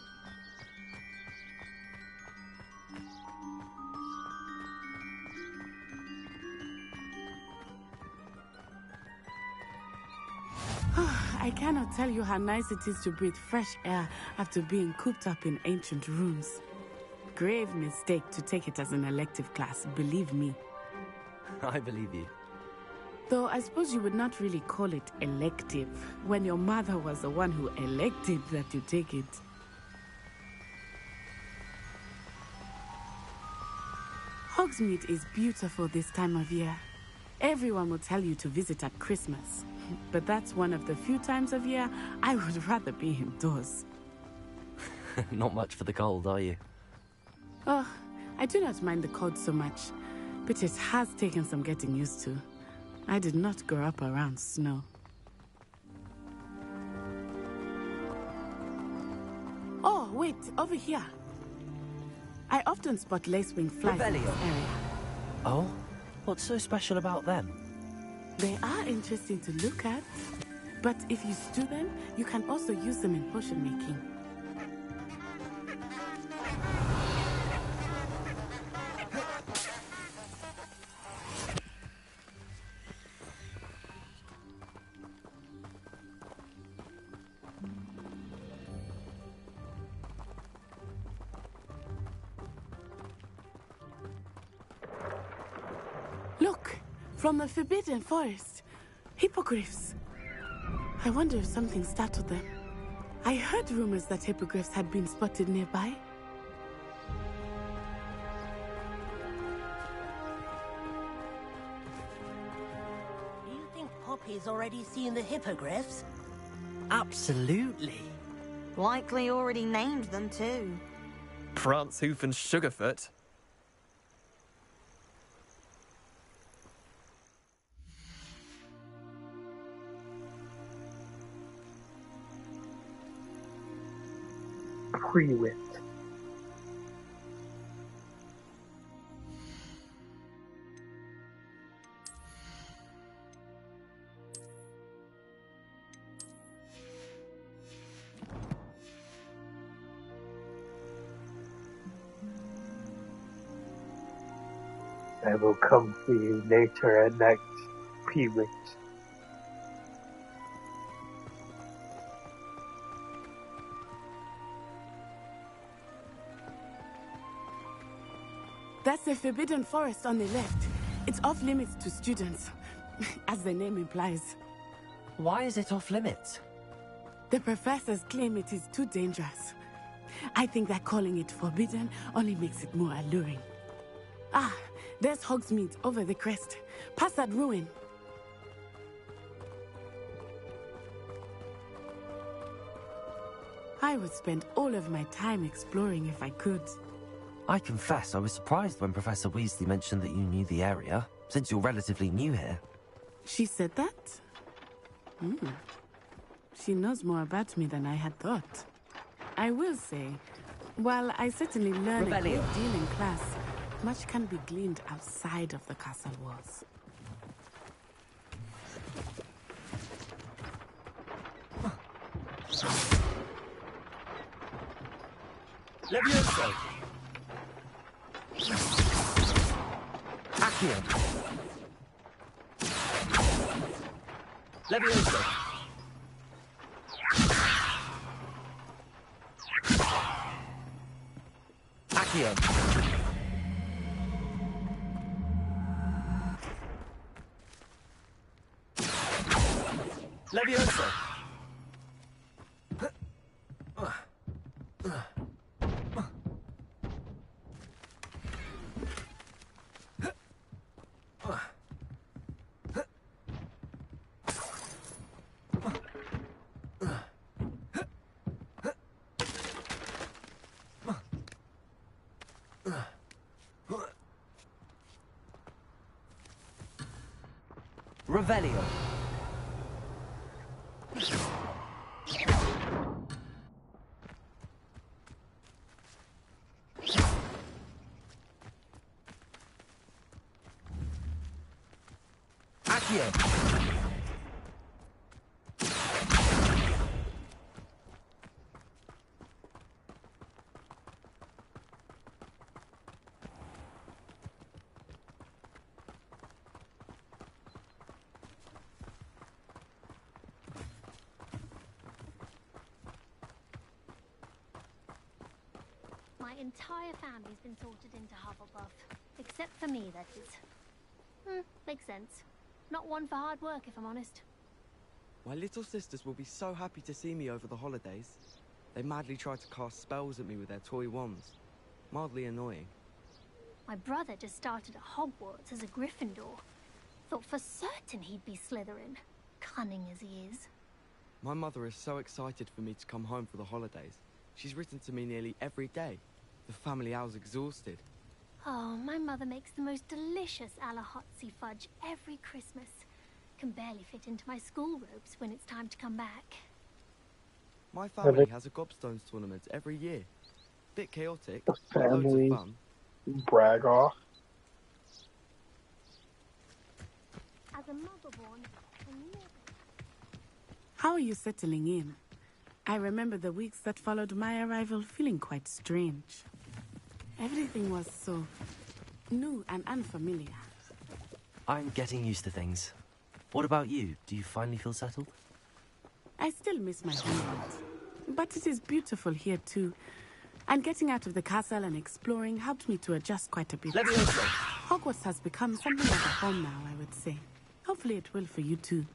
I cannot tell you how nice it is to breathe fresh air after being cooped up in ancient rooms. Grave mistake to take it as an elective class, believe me. I believe you. Though I suppose you would not really call it elective when your mother was the one who elected that you take it. Hogsmeade is beautiful this time of year. Everyone will tell you to visit at Christmas. But that's one of the few times of year I would rather be indoors. Not much for the cold, are you? Oh, I do not mind the cold so much, but it has taken some getting used to. I did not grow up around snow. Oh, wait, over here. I often spot lacewing flies in this area. Oh? What's so special about them? They are interesting to look at. But if you stew them, you can also use them in potion making. Look, from the Forbidden Forest. Hippogriffs. I wonder if something startled them. I heard rumors that hippogriffs had been spotted nearby. Do you think Poppy's already seen the hippogriffs? Absolutely. Likely already named them too. Prance, Hoof, and Sugarfoot. Pre-wit. I will come for you later at night, Pre-wit. That's the Forbidden Forest on the left. It's off limits to students, as the name implies. Why is it off limits? The professors claim it is too dangerous. I think that calling it forbidden only makes it more alluring. Ah, there's Hogsmeade over the crest. Past that ruin. I would spend all of my time exploring if I could. I confess I was surprised when Professor Weasley mentioned that you knew the area, since you're relatively new here. She said that? She knows more about me than I had thought. I will say, while I certainly learn a great deal in class, much can be gleaned outside of the castle walls. Levioso! Accio! Levioso! Accio! Levioso! Revelio. Accio. My entire family's been sorted into Hufflepuff. Except for me, that is. Makes sense. Not one for hard work, if I'm honest. My little sisters will be so happy to see me over the holidays. They madly try to cast spells at me with their toy wands. Mildly annoying. My brother just started at Hogwarts as a Gryffindor. Thought for certain he'd be Slytherin. Cunning as he is. My mother is so excited for me to come home for the holidays. She's written to me nearly every day. The family owl's exhausted. Oh, my mother makes the most delicious Alahotzi fudge every Christmas. Can barely fit into my school robes when it's time to come back. My family has a gobstones tournament every year. Bit chaotic, but loads Family of fun. brag off. As as a mother-born, How are you settling in? I remember the weeks that followed my arrival feeling quite strange. Everything was so new and unfamiliar. I'm getting used to things. What about you? Do you finally feel settled? I still miss my homeland, but it is beautiful here too. And getting out of the castle and exploring helped me to adjust quite a bit. Hogwarts has become something like a home now, I would say. Hopefully it will for you too.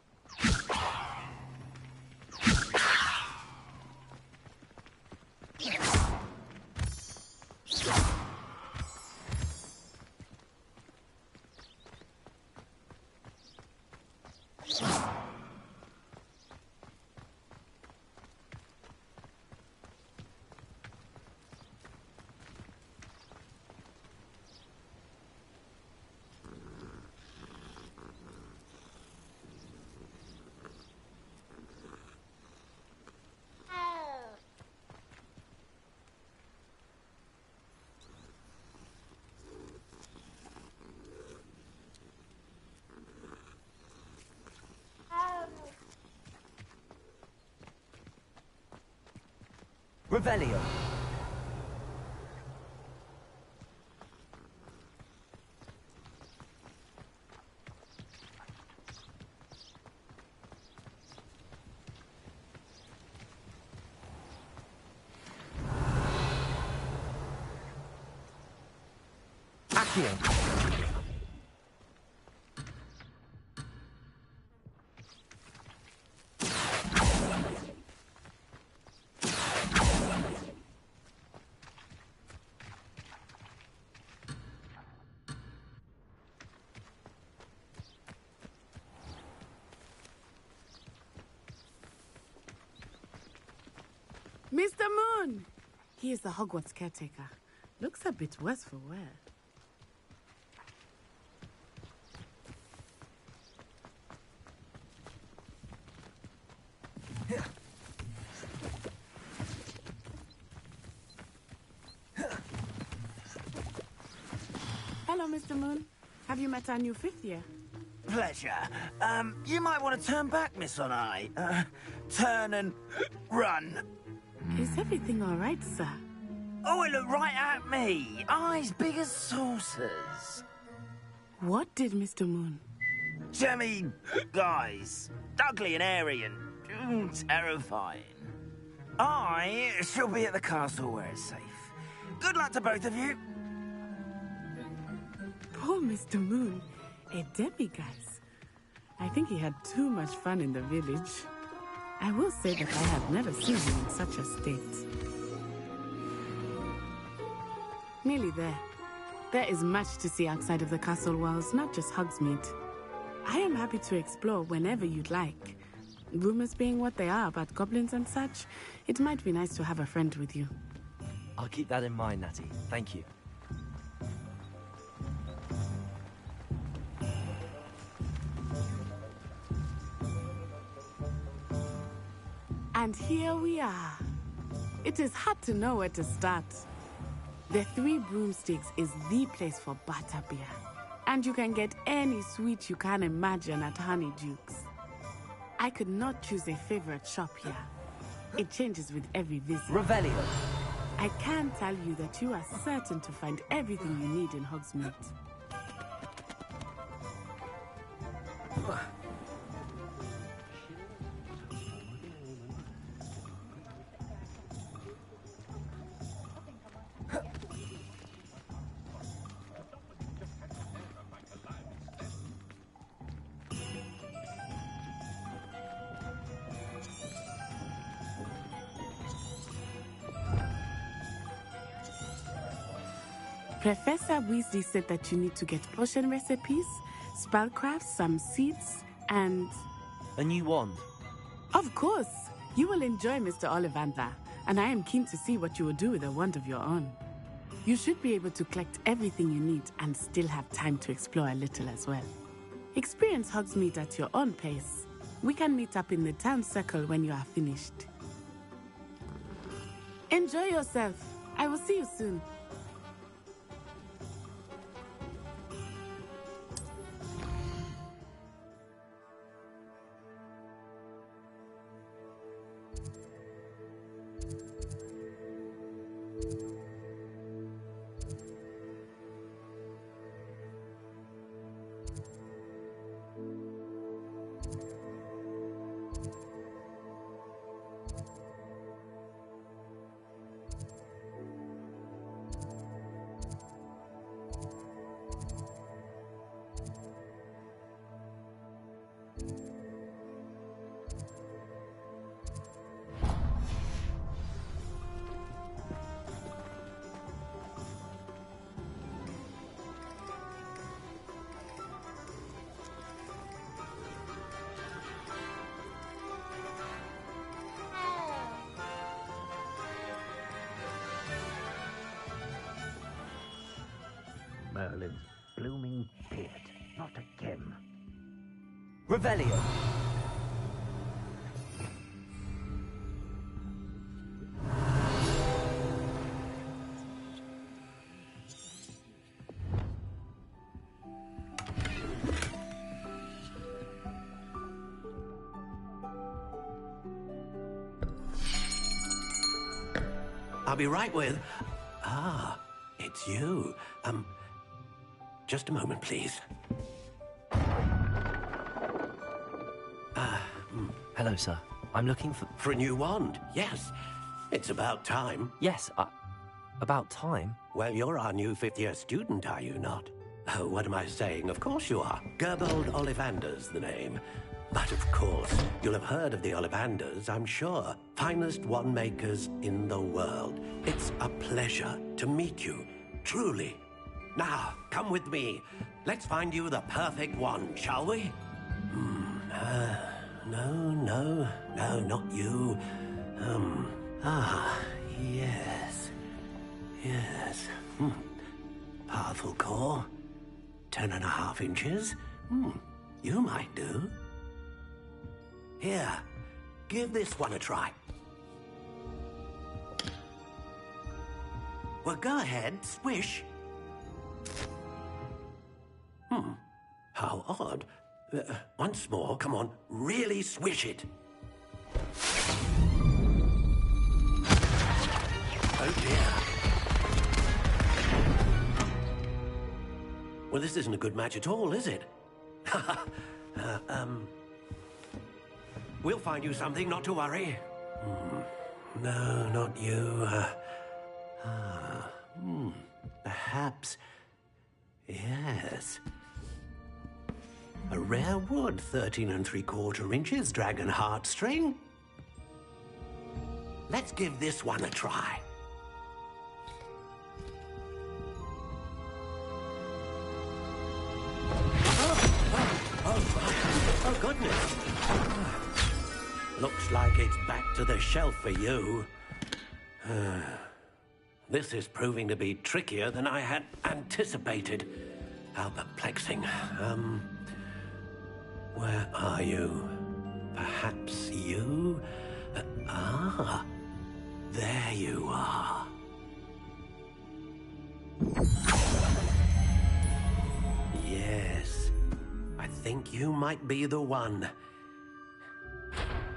Revelio. Accio. Mr. Moon! He is the Hogwarts caretaker. Looks a bit worse for wear. Hello, Mr. Moon. Have you met our new fifth year? Pleasure. You might want to turn back, Miss Onai. Turn and run. Is everything all right, sir? Oh, it looked right at me. Eyes big as saucers. What did Mr. Moon? Jemmy, guys. Ugly and airy and terrifying. I shall be at the castle where it's safe. Good luck to both of you. Poor Mr. Moon. A demiguise. I think he had too much fun in the village. I will say that I have never seen him in such a state. Nearly there. There is much to see outside of the castle walls, not just Hogsmeade. I am happy to explore whenever you'd like. Rumors being what they are about goblins and such, it might be nice to have a friend with you. I'll keep that in mind, Natty. Thank you. And here we are. It is hard to know where to start. The Three Broomsticks is the place for butterbeer. And you can get any sweet you can imagine at Honeydukes. I could not choose a favorite shop here. It changes with every visit. Revelio. I can tell you that you are certain to find everything you need in Hogsmeade. Professor Weasley said that you need to get potion recipes, spellcrafts, some seeds, and... A new wand. Of course! You will enjoy Mr. Ollivander, and I am keen to see what you will do with a wand of your own. You should be able to collect everything you need and still have time to explore a little as well. Experience Hogsmeade at your own pace. We can meet up in the town circle when you are finished. Enjoy yourself. I will see you soon. Merlin's blooming beard. Not again. Revelio. I'll be right with... Ah, it's you. Just a moment, please. Hello, sir. I'm looking for... For a new wand, yes. It's about time. Yes, about time? Well, you're our new fifth-year student, are you not? Oh, what am I saying? Of course you are. Gerbold Ollivander's the name. But of course, you'll have heard of the Ollivanders, I'm sure. Finest wand makers in the world. It's a pleasure to meet you, truly. Now, come with me. Let's find you the perfect wand, shall we? No, not you. Yes. Powerful core. 10.5 inches. You might do. Here, give this one a try. Well, go ahead, swish. How odd. Once more, come on, really swish it. Oh dear. Well, this isn't a good match at all, is it? We'll find you something, not to worry. No, not you. Perhaps... Yes. A rare wood, 13 3/4 inches, dragon heartstring. Let's give this one a try. Oh, goodness. Looks like it's back to the shelf for you. This is proving to be trickier than I had anticipated. How perplexing. Where are you? Perhaps you? There you are. Yes, I think you might be the one.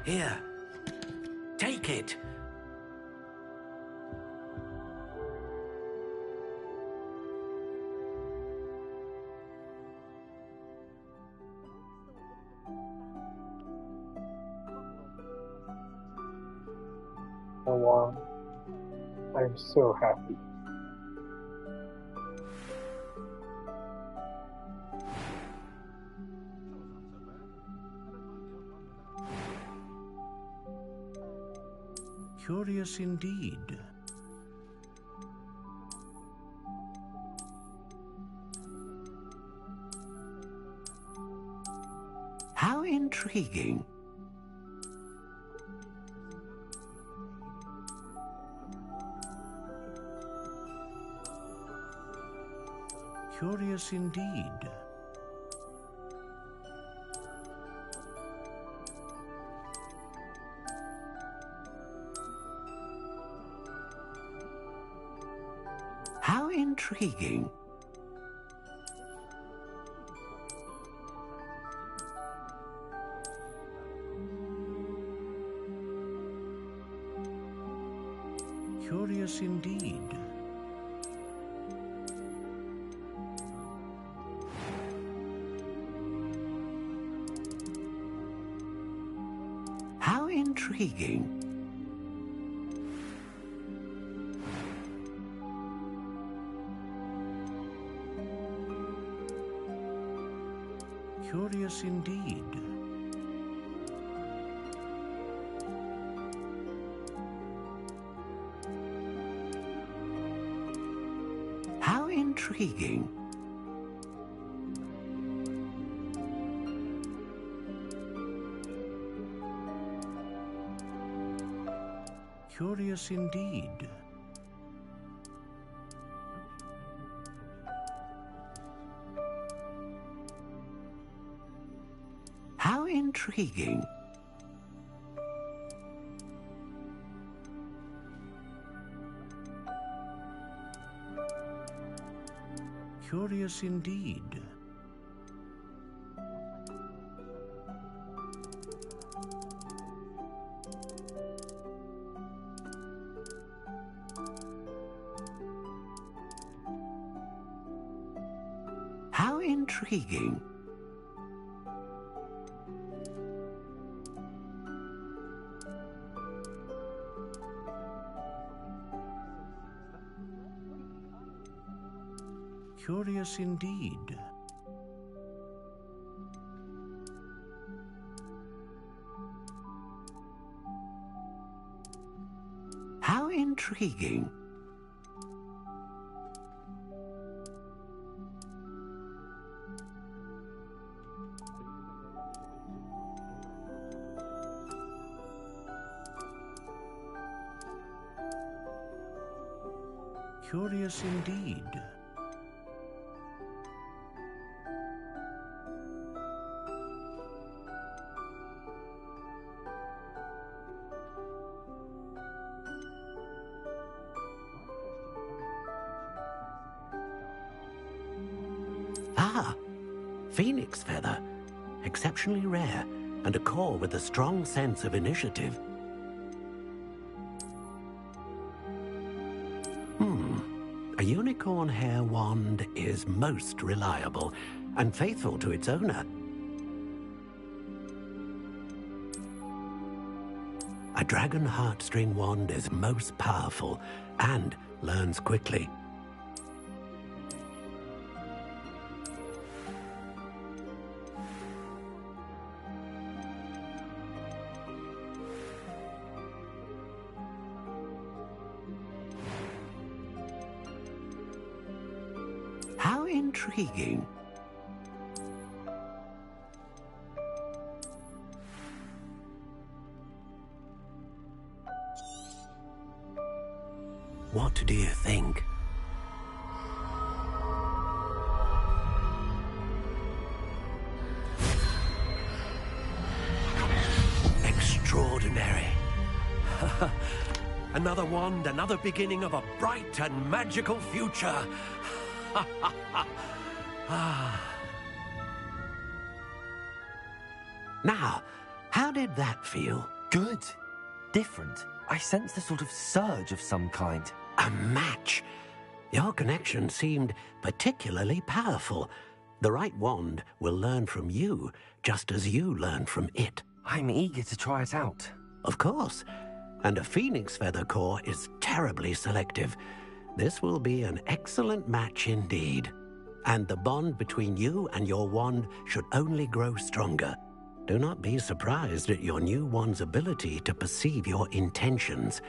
Here, take it. So long. I am so happy. Curious indeed. How intriguing. Curious indeed. How intriguing. Curious indeed. How intriguing. Curious indeed. How intriguing. Curious indeed. intriguing. Curious indeed. How intriguing. Curious indeed. How intriguing. Curious indeed. Ah, phoenix feather. Exceptionally rare, and a core with a strong sense of initiative. A unicorn hair wand is most reliable and faithful to its owner. A dragon heartstring wand is most powerful and learns quickly. How intriguing. What do you think? Extraordinary. Another wand, another beginning of a bright and magical future. Now, how did that feel? Good. Different. I sensed a sort of surge of some kind. A match. Your connection seemed particularly powerful. The right wand will learn from you, just as you learn from it. I'm eager to try it out. Of course. And a phoenix feather core is terribly selective. This will be an excellent match indeed. And the bond between you and your wand should only grow stronger. Do not be surprised at your new wand's ability to perceive your intentions,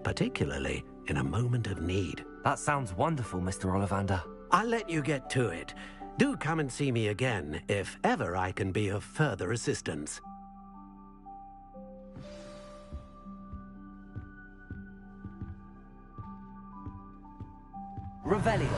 particularly in a moment of need. That sounds wonderful, Mr. Ollivander. I'll let you get to it. Do come and see me again if ever I can be of further assistance. Revelio.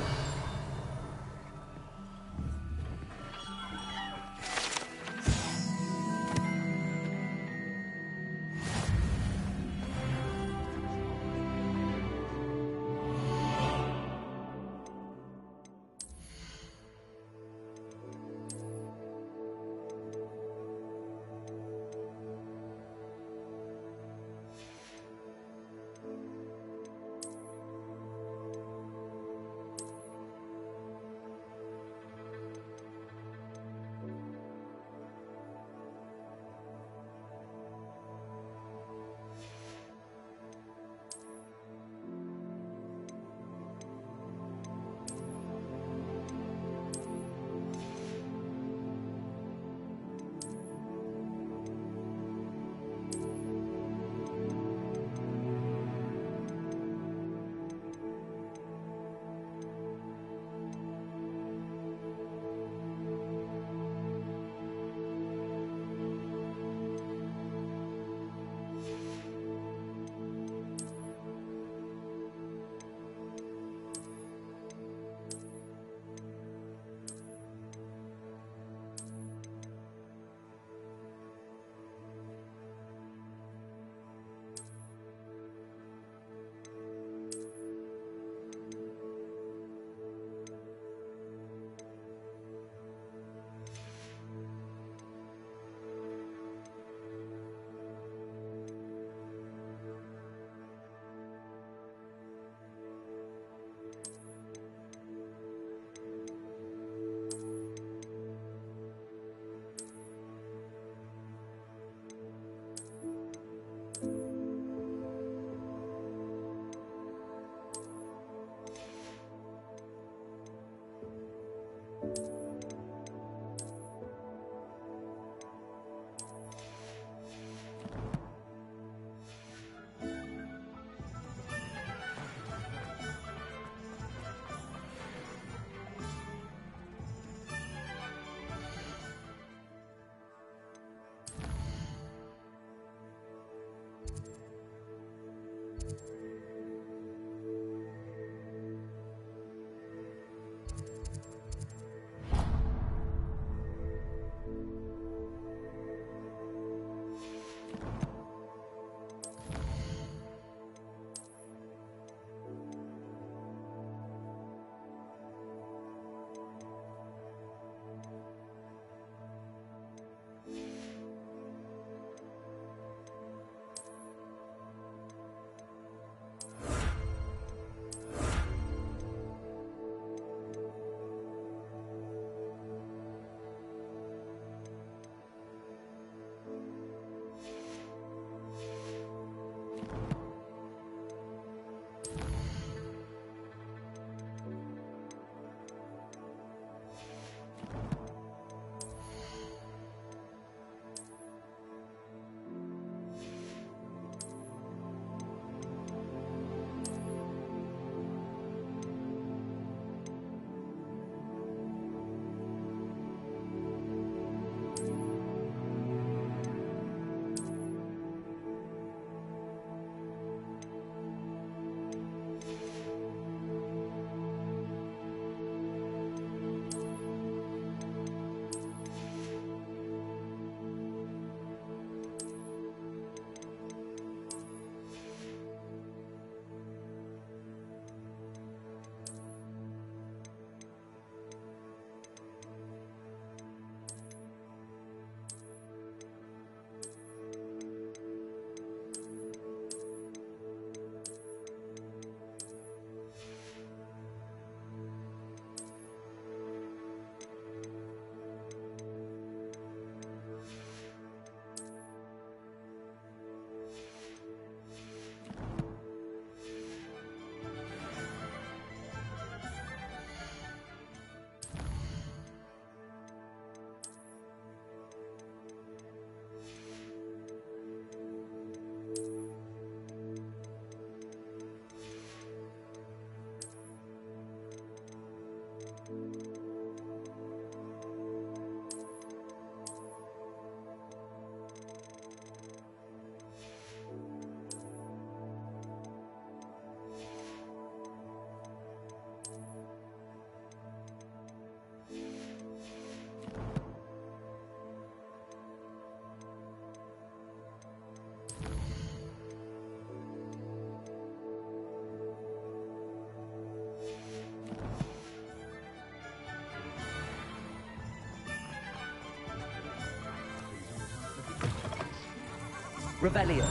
Revelio.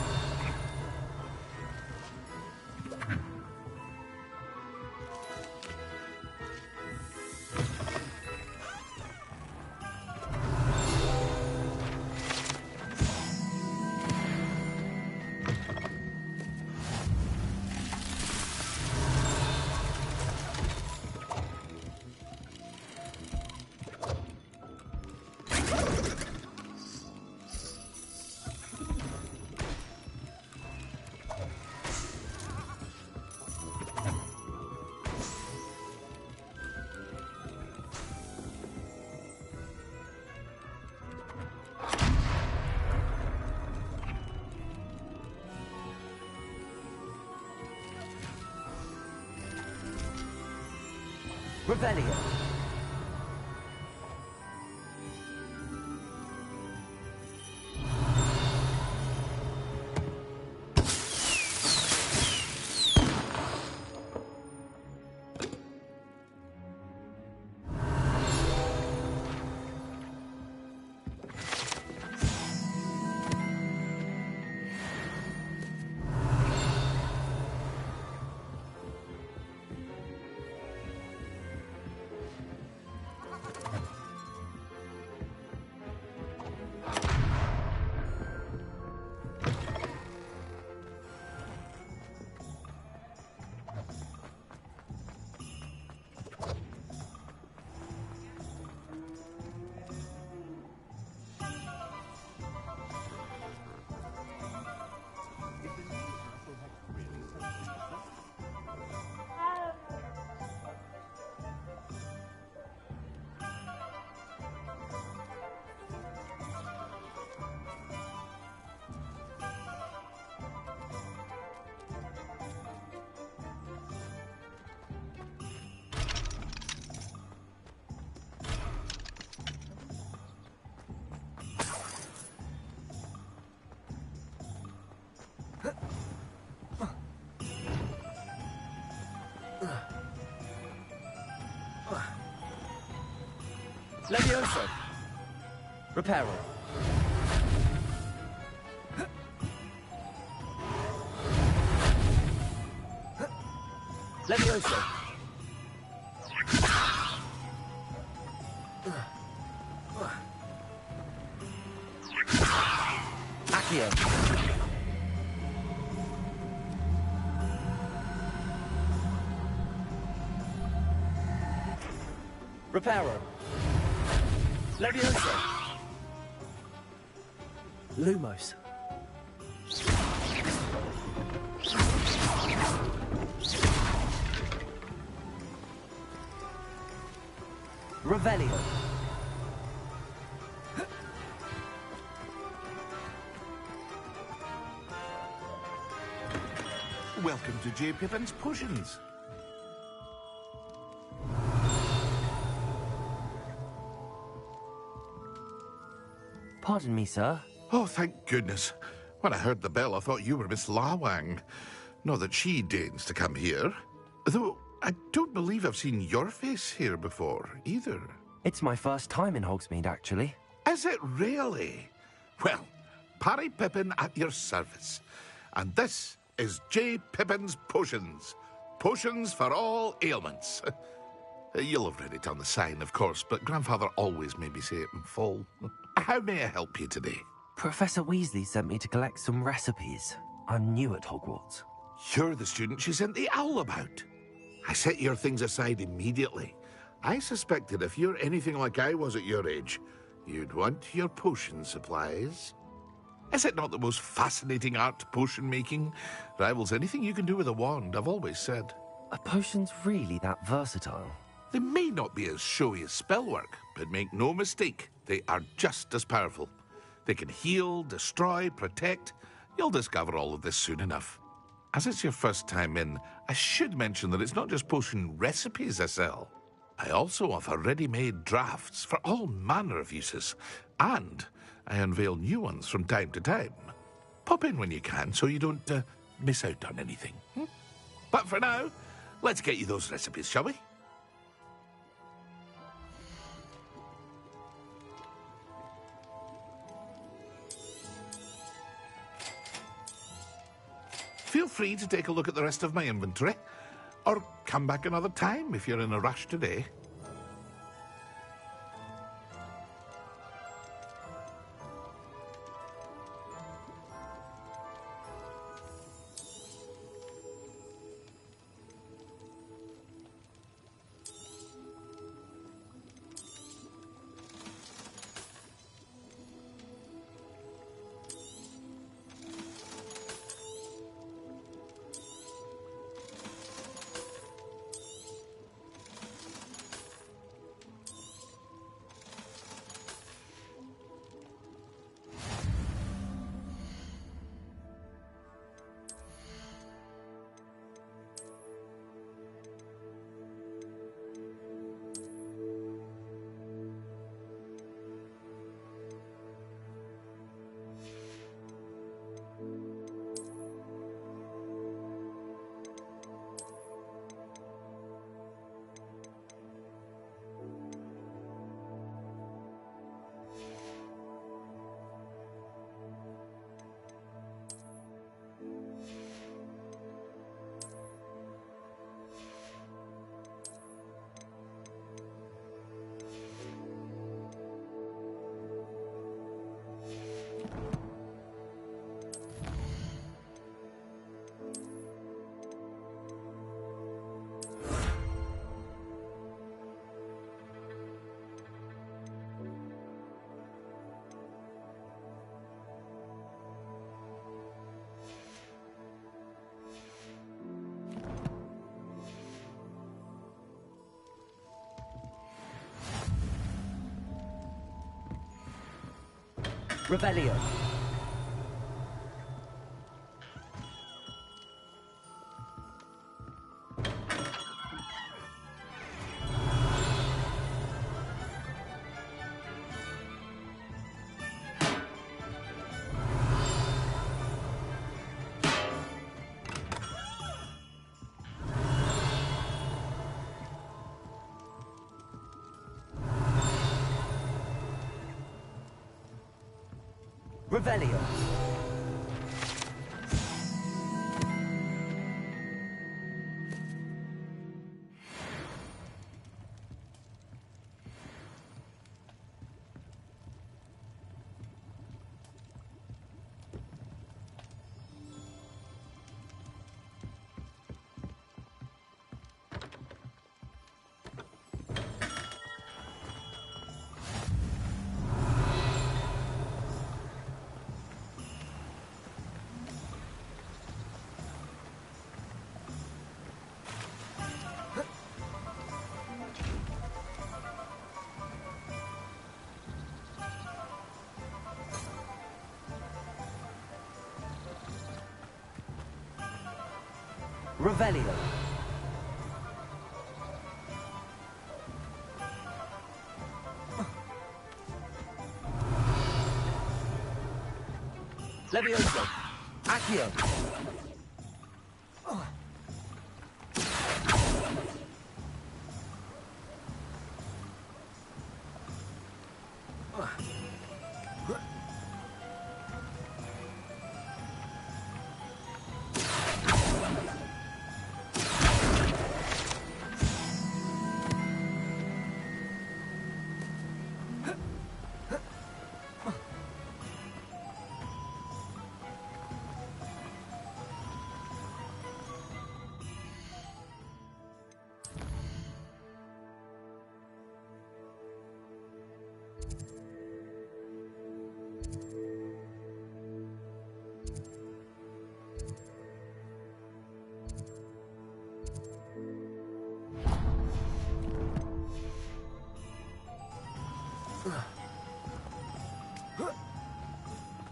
Revelio. Levioso. Reparo. Levioso. Accio. Reparo. Levioso. Lumos. Revelio. Welcome to J. Pippin's Potions. Pardon me, sir. Oh, thank goodness. When I heard the bell, I thought you were Miss Lawang. Not that she deigns to come here. Though, I don't believe I've seen your face here before, either. It's my first time in Hogsmeade, actually. Is it really? Well, Parry Pippin at your service. And this is J. Pippin's Potions. Potions for all ailments. You'll have read it on the sign, of course, but Grandfather always made me say it in full. How may I help you today? Professor Weasley sent me to collect some recipes. I'm new at Hogwarts. You're the student she sent the owl about. I set your things aside immediately. I suspected if you're anything like I was at your age, you'd want your potion supplies. Is it not the most fascinating art, potion making? Rivals anything you can do with a wand, I've always said. Are potions really that versatile? They may not be as showy as spellwork, but make no mistake, they are just as powerful. They can heal, destroy, protect. You'll discover all of this soon enough. As it's your first time in, I should mention that it's not just potion recipes I sell. I also offer ready-made drafts for all manner of uses, and I unveil new ones from time to time. Pop in when you can so you don't miss out on anything. But for now, let's get you those recipes, shall we? free to take a look at the rest of my inventory. Or come back another time if you're in a rush today. Revelio. Revelio. Revelio. Levioso. Accio.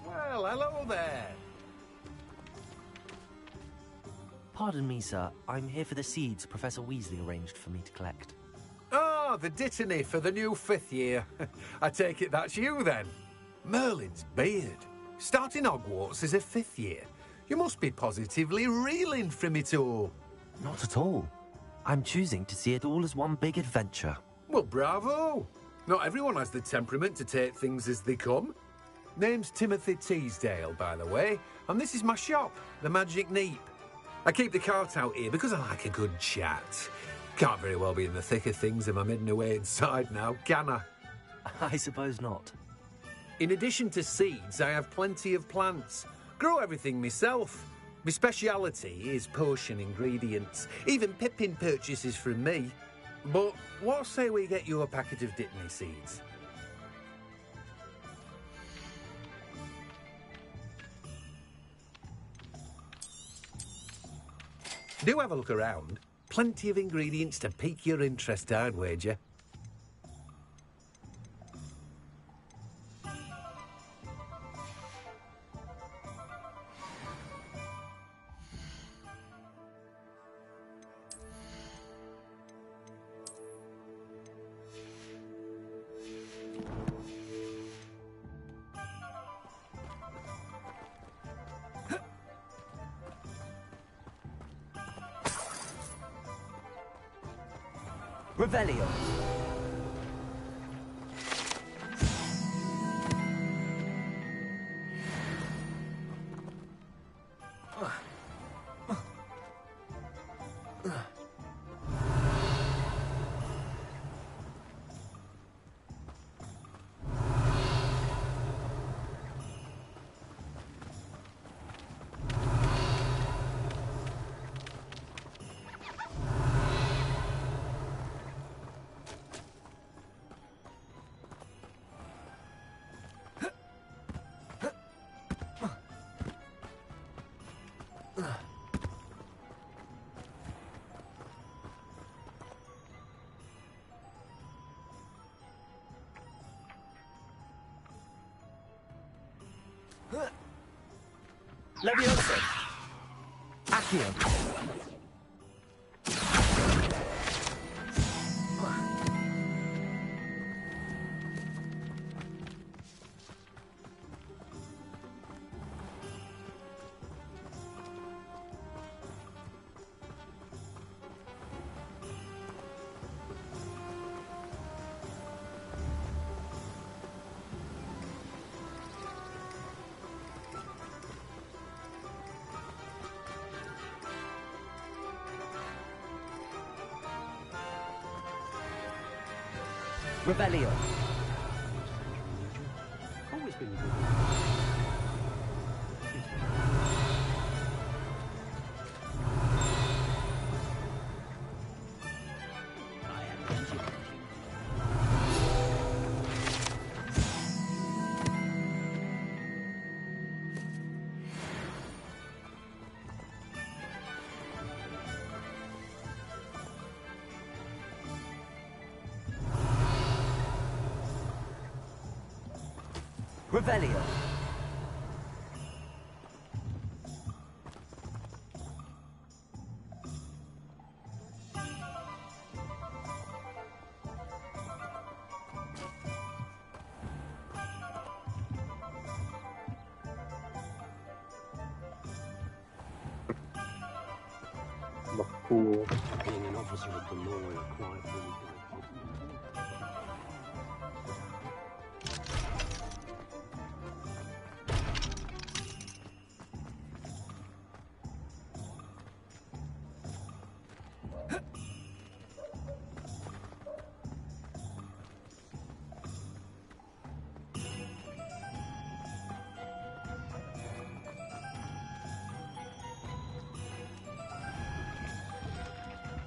Well, hello there. Pardon me, sir. I'm here for the seeds Professor Weasley arranged for me to collect. Oh, the dittany for the new 5th year. I take it that's you, then. Merlin's beard. Starting Hogwarts as a 5th year. You must be positively reeling from it all. Not at all. I'm choosing to see it all as one big adventure. Well, bravo. Not everyone has the temperament to take things as they come. Name's Timothy Teasdale, by the way, and this is my shop, the Magic Neep. I keep the cart out here because I like a good chat. Can't very well be in the thick of things if I'm hidden away inside now, can I? I suppose not. In addition to seeds, I have plenty of plants. Grow everything myself. My speciality is potion ingredients. Even Pippin purchases from me. But what say we get you a packet of Dittany seeds? Do have a look around. Plenty of ingredients to pique your interest, I'd wager. Revelio. Leviosa. Accio. Revelio. Always been good. Revelio. Cool. Being an officer of the law in a quiet village.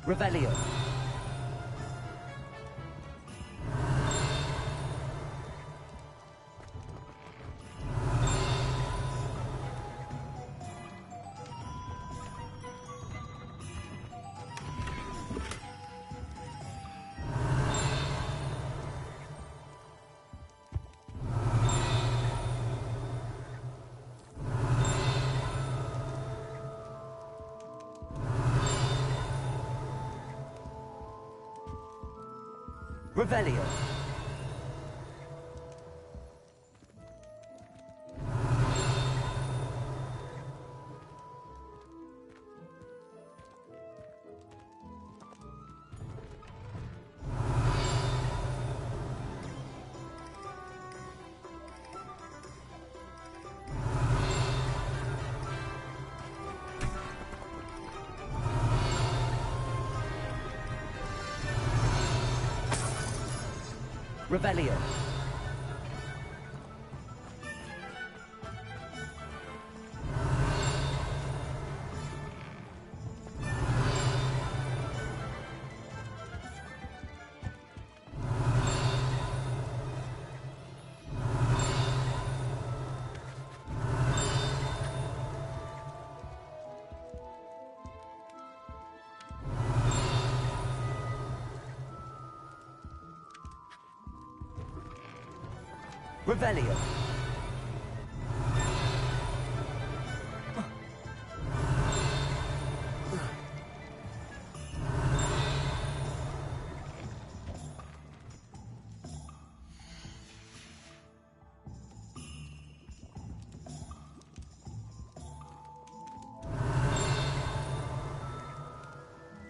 Revelio. Revelio. Revelio. Revelio.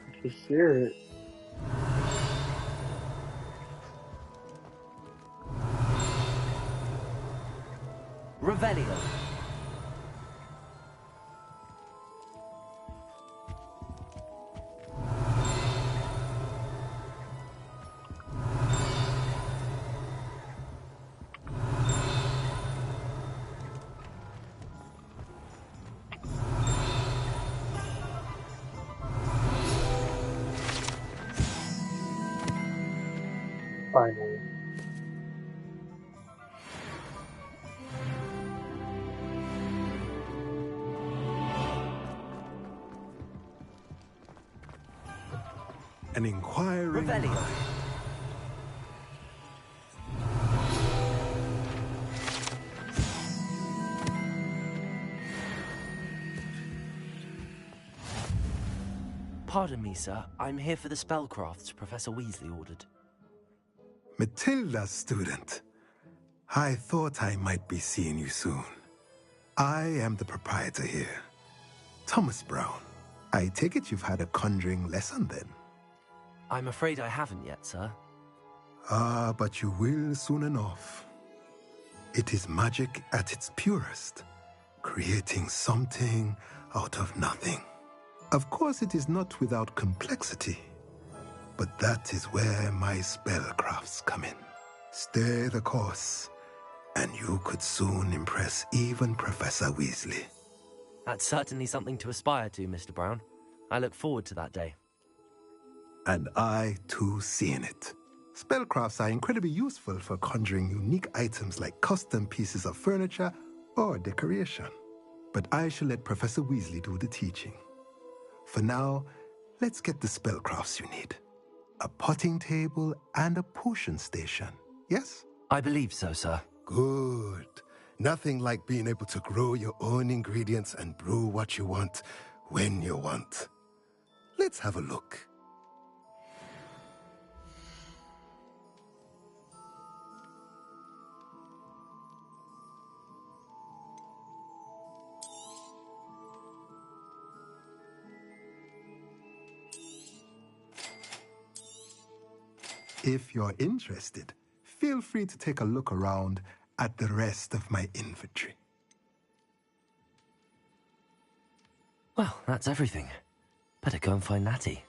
I can hear it. Revelio. Finally. An inquiring mind. Pardon me, sir. I'm here for the spellcrafts Professor Weasley ordered. Matilda, student. I thought I might be seeing you soon. I am the proprietor here, Thomas Brown. I take it you've had a conjuring lesson then? I'm afraid I haven't yet, sir. Ah, but you will soon enough. It is magic at its purest, creating something out of nothing. Of course, it is not without complexity, but that is where my spellcrafts come in. Stay the course, and you could soon impress even Professor Weasley. That's certainly something to aspire to, Mr. Brown. I look forward to that day. And I, too, seeing it. Spellcrafts are incredibly useful for conjuring unique items like custom pieces of furniture or decoration. But I shall let Professor Weasley do the teaching. For now, let's get the spellcrafts you need. A potting table and a potion station, yes? I believe so, sir. Good. Nothing like being able to grow your own ingredients and brew what you want when you want. Let's have a look. If you're interested, feel free to take a look around at the rest of my inventory. Well, that's everything. Better go and find Natty.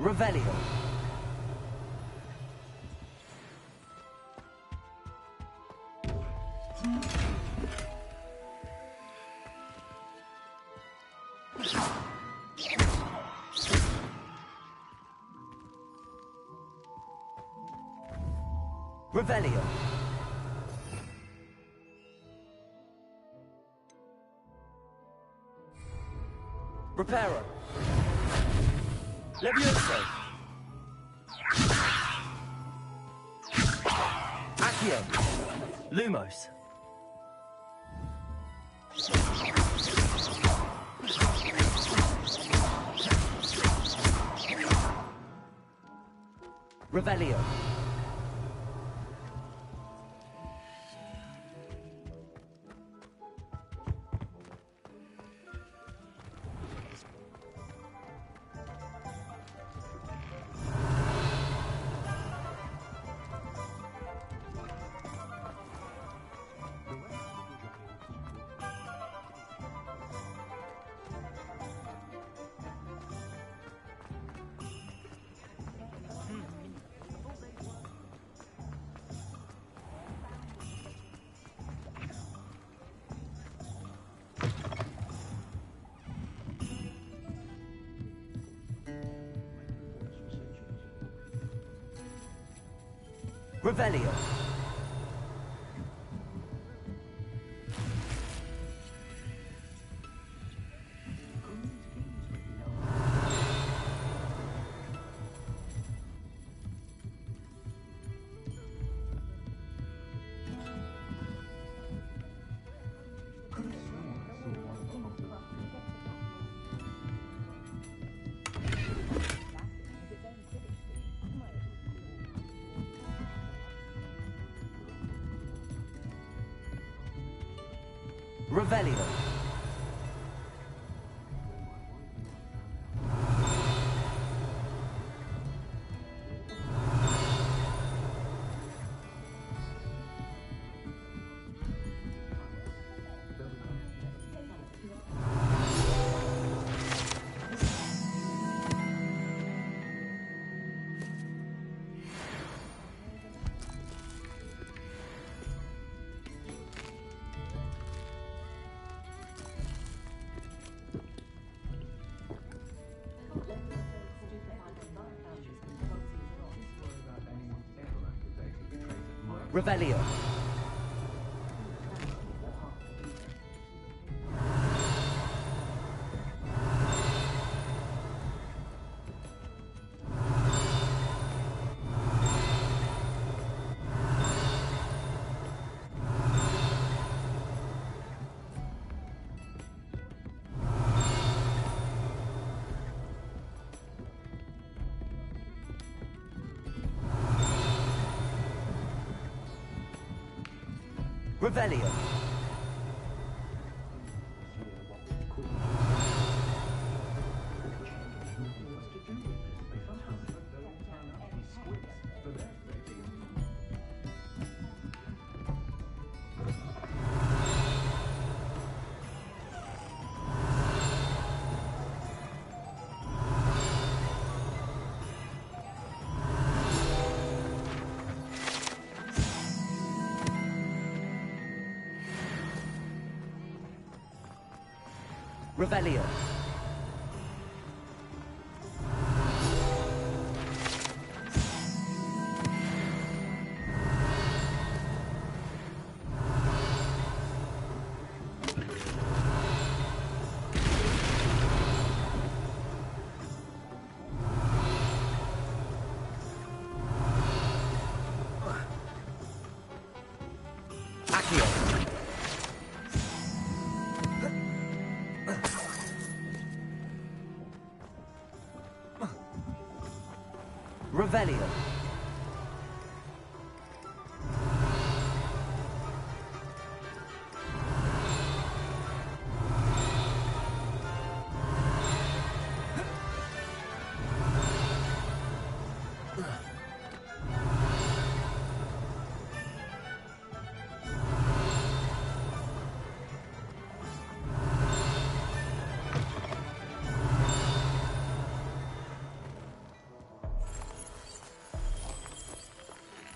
Revelio. Revelio. Reparo. Levioso. Accio. Lumos. Revelio. Revelio. Revelio. Revelio. Revelio. Revelio. Accio. Revelio.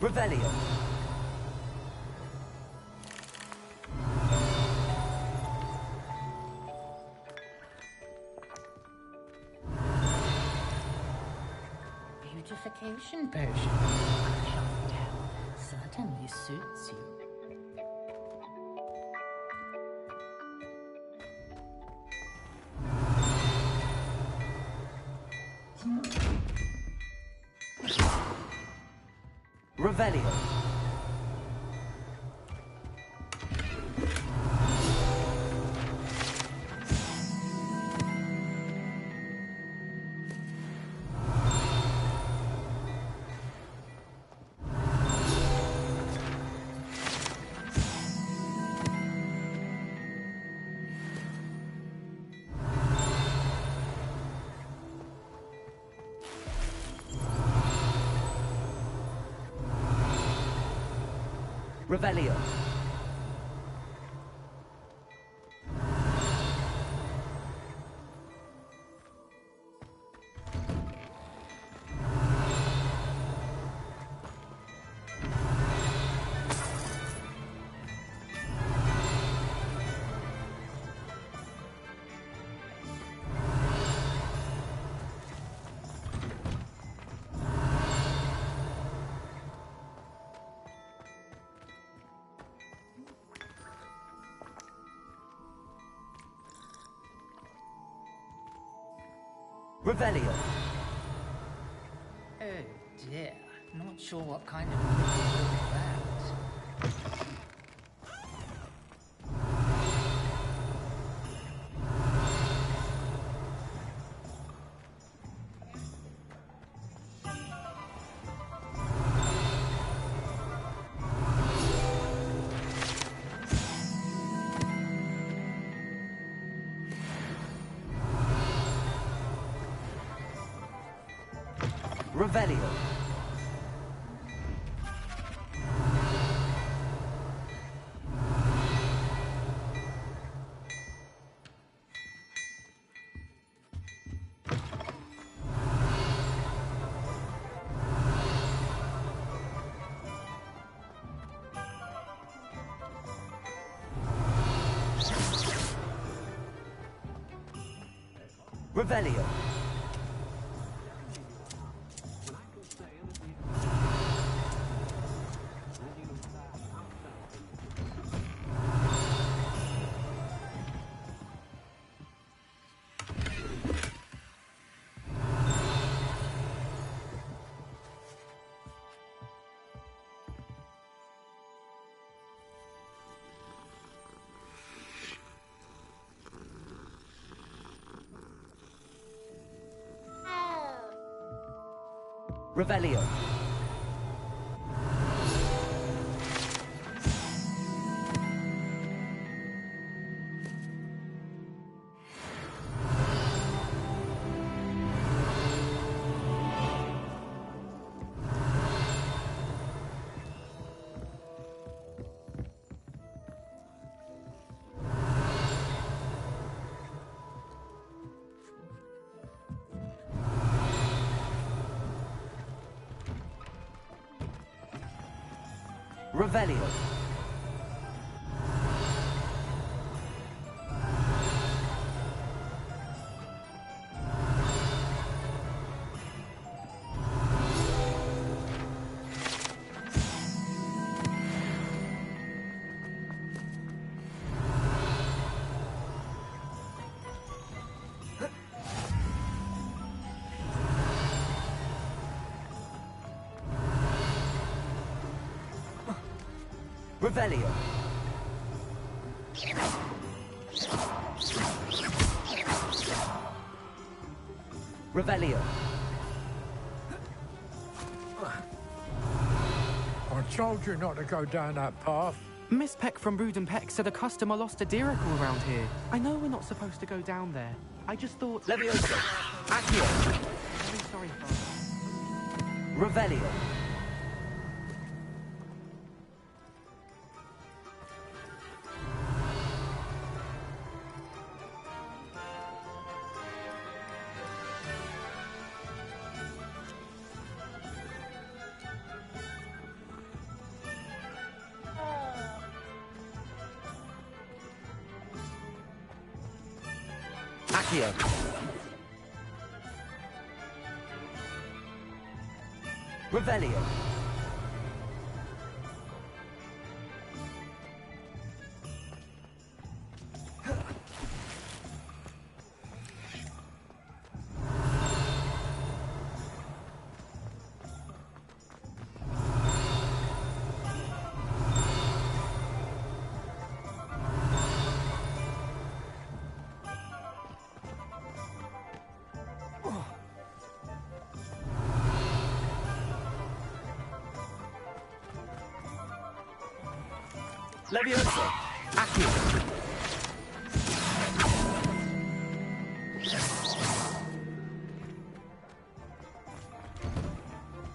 Revelio. Beautification potion. I can't tell. Certainly suits you. Revelio. Revelio. Revelio. Oh dear. Not sure what kind of is that. Revelio. Revelio. Revelio. Revelio. Revelio. Revelio. I told you not to go down that path. Miss Peck from Brood and Peck said a customer lost a diracle around here. I know we're not supposed to go down there. I just thought... Levioso. Accio. Very sorry, Father. Revelio. Accio. Revelio. Levioso. Accio.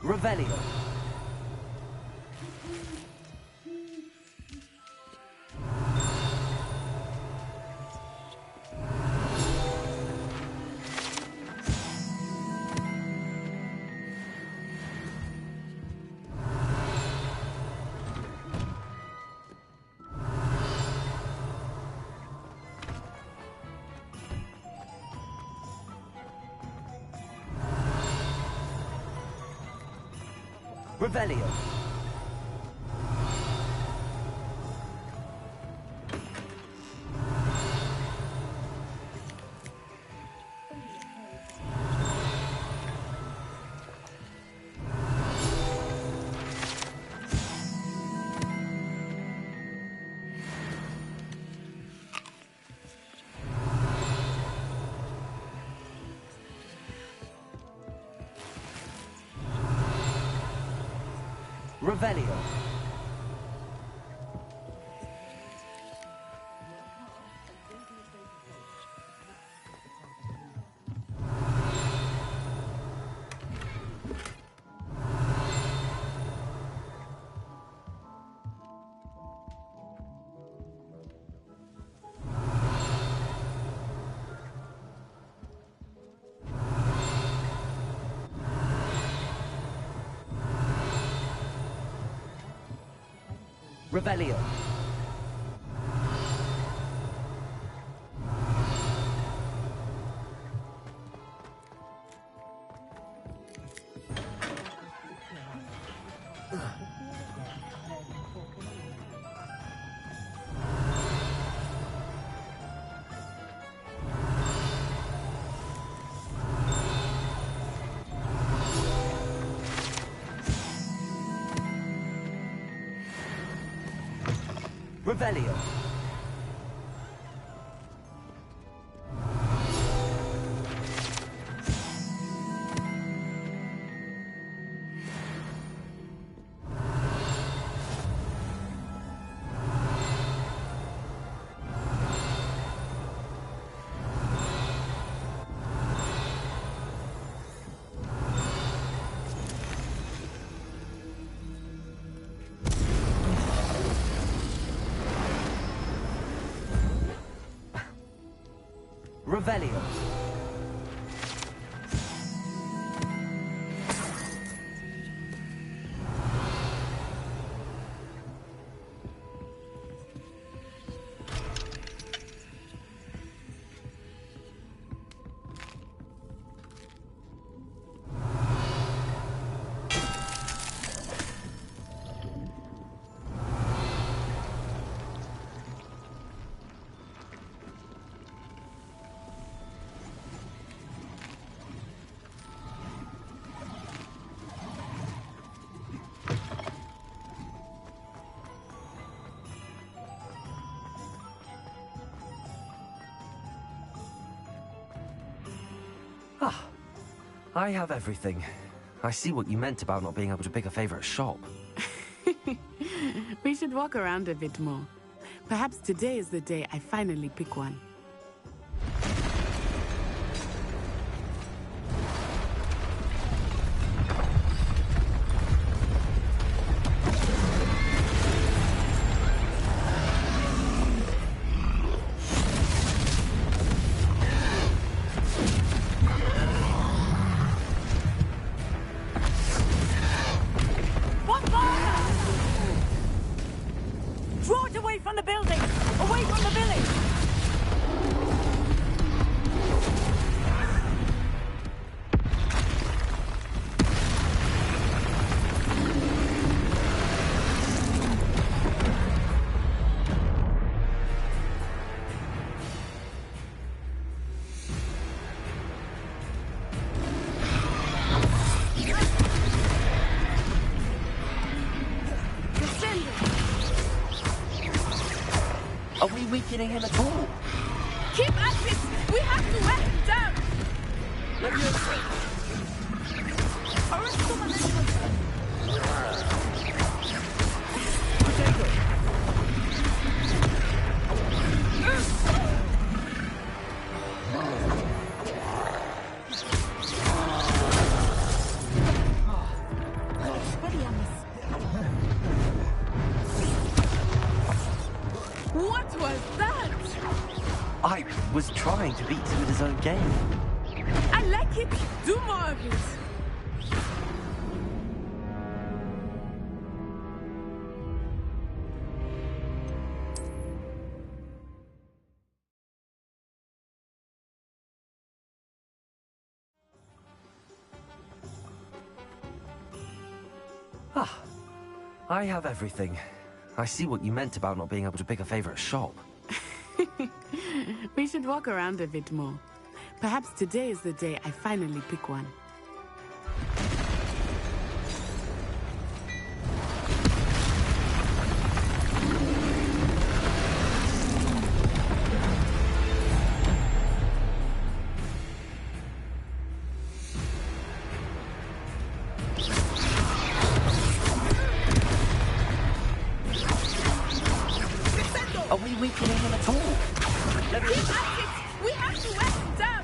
Revelio. Revelio. Revelio. Revelio. Revelio. Revelio. Ah, I have everything. I see what you meant about not being able to pick a favorite shop. We should walk around a bit more. Perhaps today is the day I finally pick one. Draw it away from the building! Away from the village! Are we weakening him at all? Keep at it! We have to wear him down! What was that? I was trying to beat him at his own game. I like it. Do more of it. I have everything. I see what you meant about not being able to pick a favorite shop. We should walk around a bit more. Perhaps today is the day I finally pick one. Are we weakening him at all? We have to wear him down!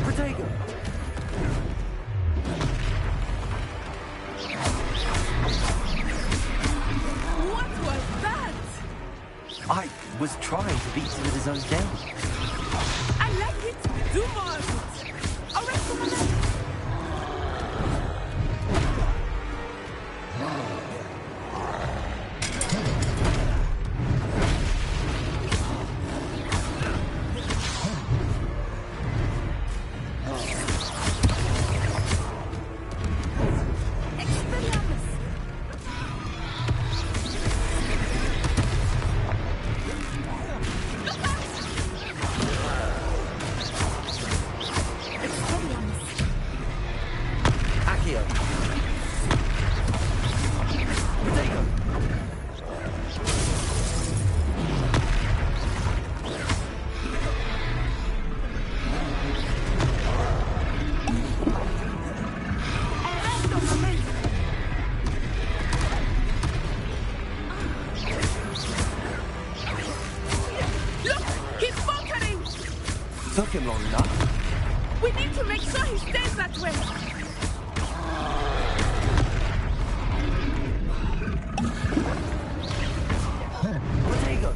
Protego! What was that? I was trying to beat him with his own game. I like it! Do more of it! All right, come on. Took him long enough. We need to make sure he stays that way. Protego!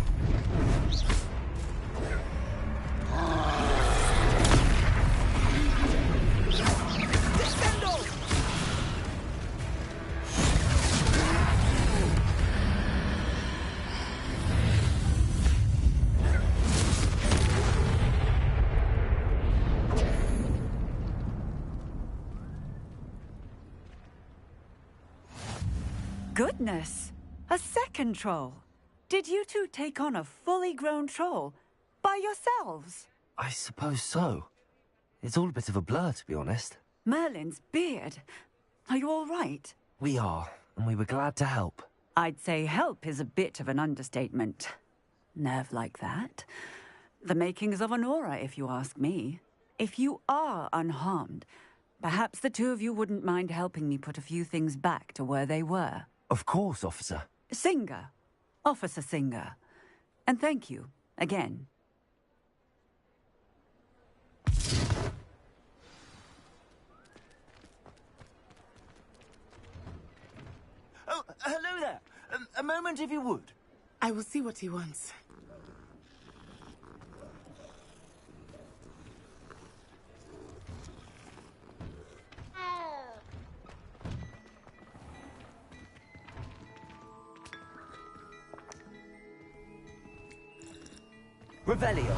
Goodness! A second troll! Did you two take on a fully grown troll? By yourselves? I suppose so. It's all a bit of a blur, to be honest. Merlin's beard. Are you all right? We are, and we were glad to help. I'd say help is a bit of an understatement. Nerve like that. The makings of an aura, if you ask me. If you are unharmed, perhaps the two of you wouldn't mind helping me put a few things back to where they were. Of course, officer. Singer. Officer Singer. And thank you, again. Oh, hello there. A moment, if you would. I will see what he wants. Revelio.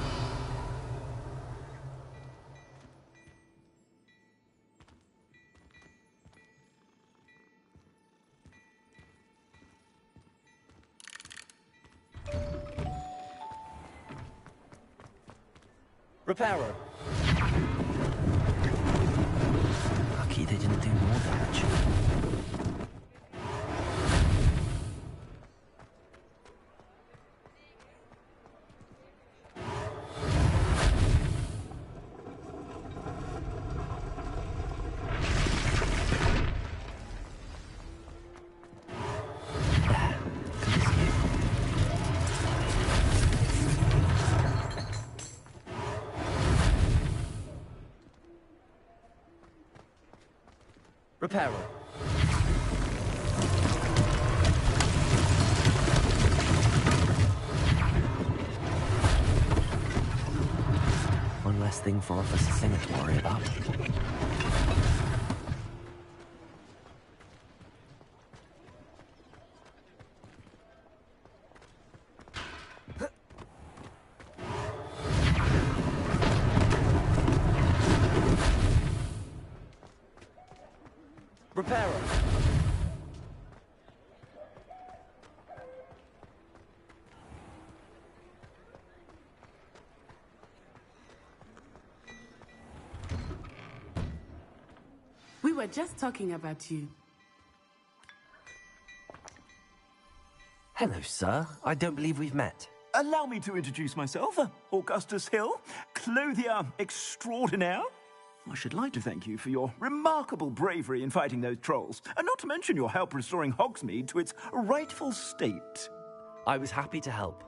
Reparo. Lucky they didn't do more damage. Reparo. One less thing for Officer Singer to worry about. were just talking about you. Hello, sir. I don't believe we've met. Allow me to introduce myself, Augustus Hill, clothier extraordinaire. I should like to thank you for your remarkable bravery in fighting those trolls, and not to mention your help restoring Hogsmeade to its rightful state. I was happy to help.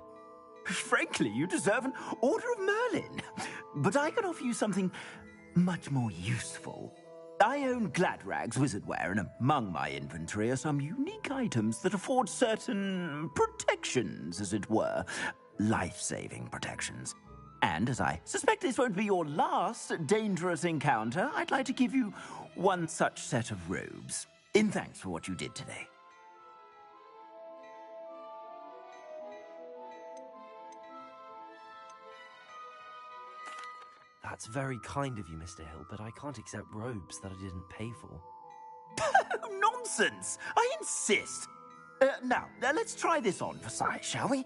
Frankly, you deserve an Order of Merlin. But I can offer you something much more useful. I own Gladrag's wizardware, and among my inventory are some unique items that afford certain protections, as it were. Life-saving protections. And as I suspect this won't be your last dangerous encounter, I'd like to give you one such set of robes, in thanks for what you did today. That's very kind of you, Mr. Hill, but I can't accept robes that I didn't pay for. Nonsense! I insist! Now, let's try this on for size, shall we?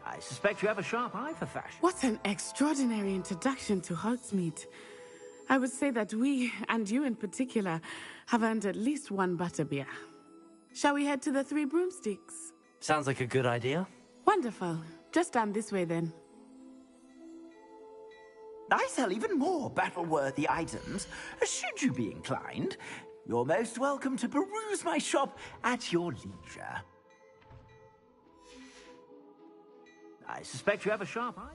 I suspect you have a sharp eye for fashion. What an extraordinary introduction to Hogsmeade. I would say that we, and you in particular, have earned at least one butterbeer. Shall we head to the Three Broomsticks? Sounds like a good idea. Wonderful. Just down this way then. I sell even more battle-worthy items. Should you be inclined, you're most welcome to peruse my shop at your leisure. I suspect you have a sharp eye.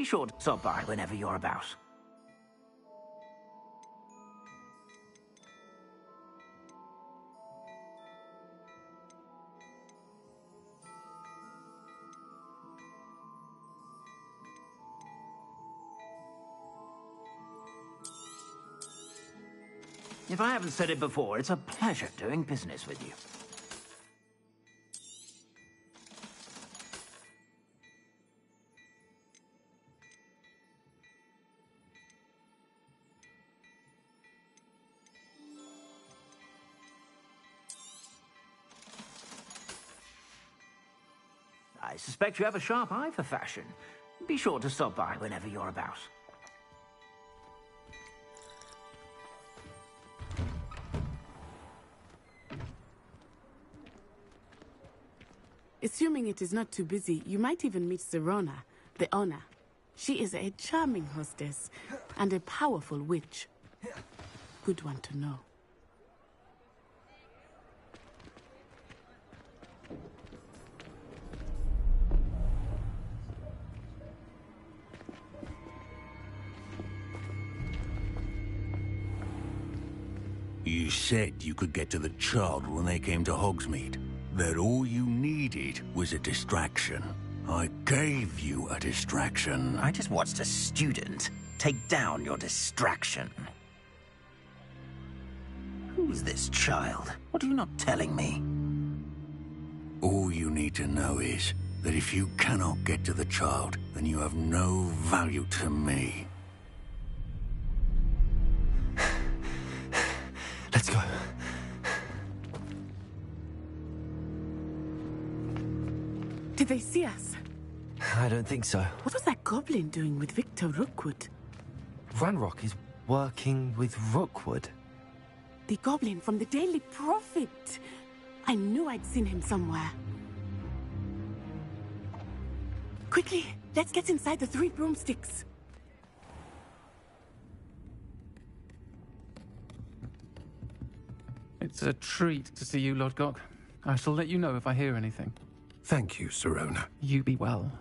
Be sure to stop by whenever you're about. If I haven't said it before, it's a pleasure doing business with you. I suspect you have a sharp eye for fashion. Be sure to stop by whenever you're about. Assuming it is not too busy, you might even meet Serona, the owner. She is a charming hostess and a powerful witch. Good one to know. You said you could get to the child when they came to Hogsmeade. That all you needed was a distraction. I gave you a distraction. I just watched a student take down your distraction. Who's this child? What are you not telling me? All you need to know is that if you cannot get to the child, then you have no value to me. Let's go. Did they see us? I don't think so. What was that goblin doing with Victor Rookwood? Ranrock is working with Rookwood. The goblin from the Daily Prophet. I knew I'd seen him somewhere. Quickly, let's get inside the 3 broomsticks. It's a treat to see you, Lodgok. I shall let you know if I hear anything. Thank you, Serona. You be well.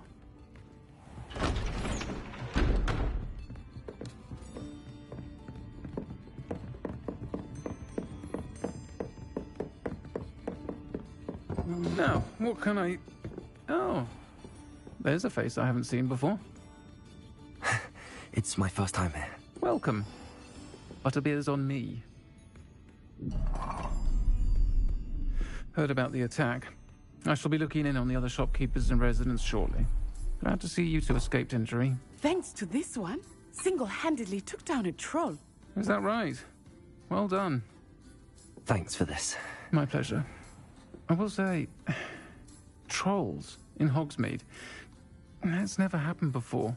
Now, what can I... Oh, there's a face I haven't seen before. It's my first time here. Welcome. Butterbeer's on me. Heard about the attack. I shall be looking in on the other shopkeepers and residents shortly. Glad to see you two escaped injury. Thanks to this one, single-handedly took down a troll. Is that right? Well done. Thanks for this. My pleasure. I will say, trolls in Hogsmeade. That's never happened before.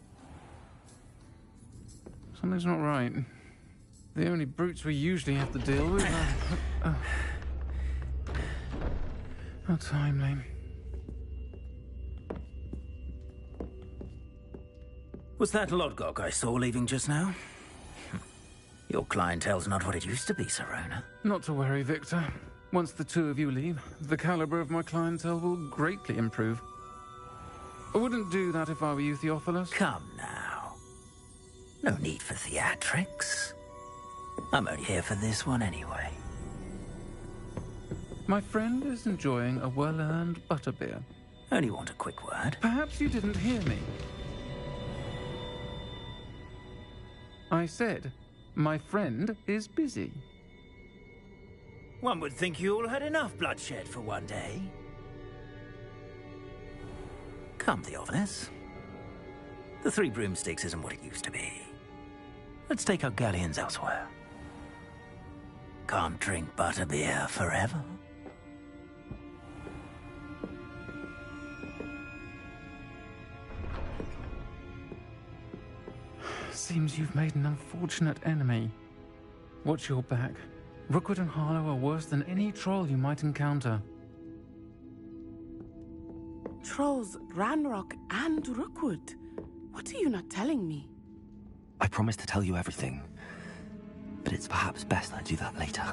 Something's not right. The only brutes we usually have to deal with are... How timely. Was that Lodgok I saw leaving just now? Your clientele's not what it used to be, Serona. Not to worry, Victor. Once the two of you leave, the caliber of my clientele will greatly improve. I wouldn't do that if I were you, Theophilus. Come now. No need for theatrics. I'm only here for this one anyway. My friend is enjoying a well-earned butterbeer. Only want a quick word. Perhaps you didn't hear me. I said, my friend is busy. One would think you all had enough bloodshed for one day. Come, Theophilus. The 3 broomsticks isn't what it used to be. Let's take our galleons elsewhere. Can't drink butterbeer forever. Seems you've made an unfortunate enemy. Watch your back. Rookwood and Harlow are worse than any troll you might encounter. Trolls, Ranrock, and Rookwood. What are you not telling me? I promised to tell you everything, but it's perhaps best I do that later.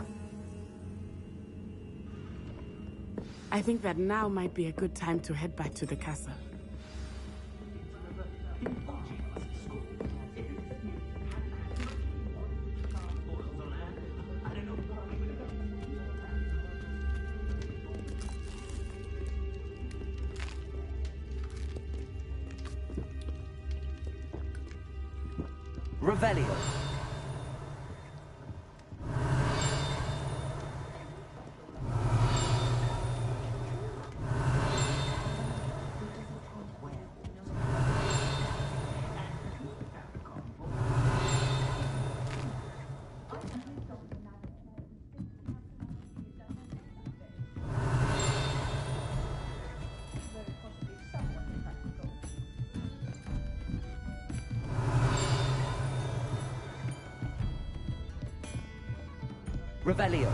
I think that now might be a good time to head back to the castle. Revelio. Revelio.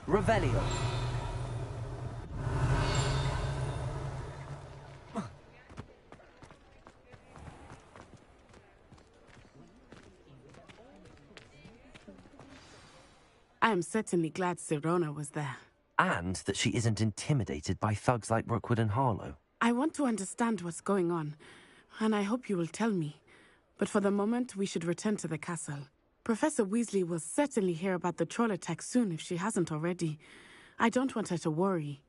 Revelio. I am certainly glad Sirona was there. And that she isn't intimidated by thugs like Rookwood and Harlow. I want to understand what's going on, and I hope you will tell me. But for the moment, we should return to the castle. Professor Weasley will certainly hear about the troll attack soon if she hasn't already. I don't want her to worry.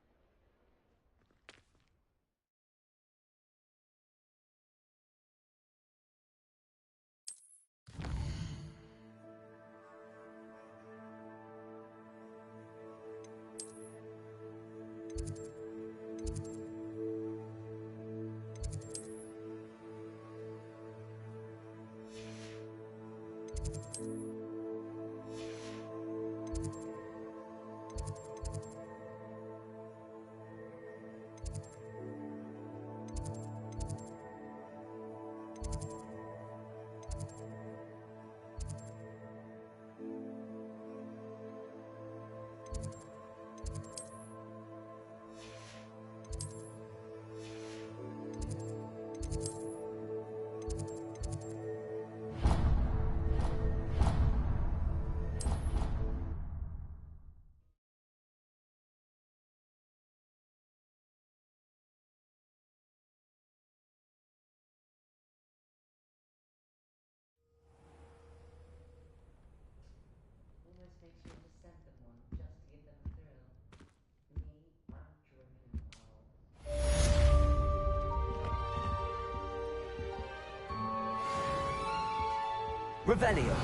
Revelio.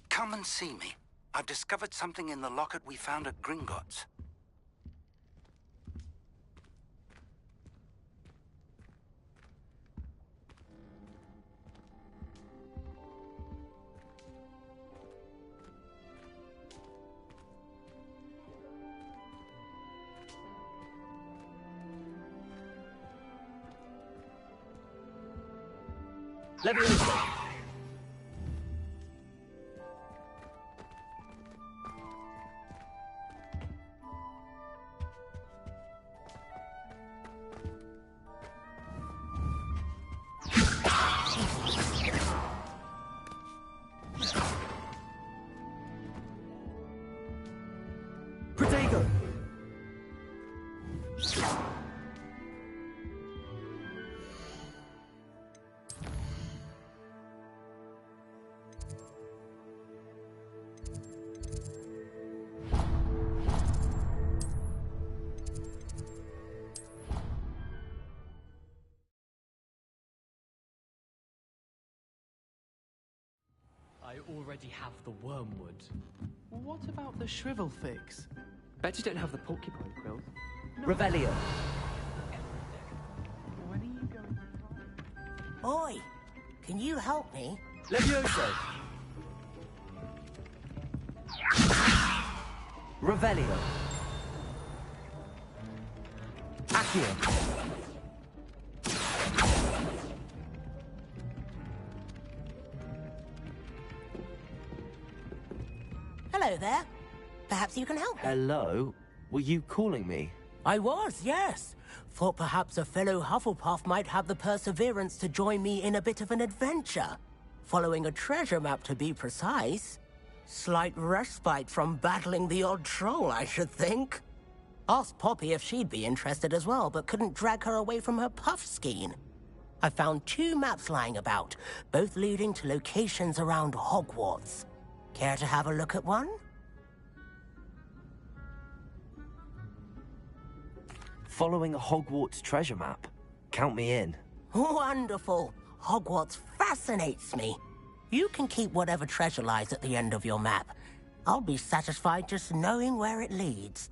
Come and see me. I've discovered something in the locket we found at Gringotts. Leviosa. Protego. I already have the wormwood. What about the shrivel fix? Bet you don't have the porcupine quills. Revelio. When are you going to... Oi! Can you help me? Levioso. Revelio. Accio. Hello there. Perhaps you can help me. Hello? Were you calling me? I was, yes. Thought perhaps a fellow Hufflepuff might have the perseverance to join me in a bit of an adventure. Following a treasure map, to be precise. Slight respite from battling the odd troll, I should think. Asked Poppy if she'd be interested as well, but couldn't drag her away from her puffskein. I found 2 maps lying about, both leading to locations around Hogwarts. Care to have a look at one? Following a Hogwarts treasure map. Count me in. Wonderful. Hogwarts fascinates me. You can keep whatever treasure lies at the end of your map. I'll be satisfied just knowing where it leads.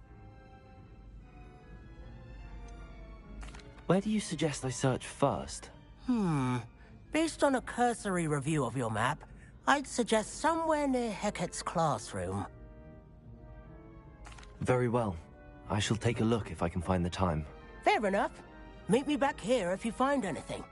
Where do you suggest I search first? Based on a cursory review of your map, I'd suggest somewhere near Hecat's classroom. Very well. I shall take a look if I can find the time. Fair enough. Meet me back here if you find anything.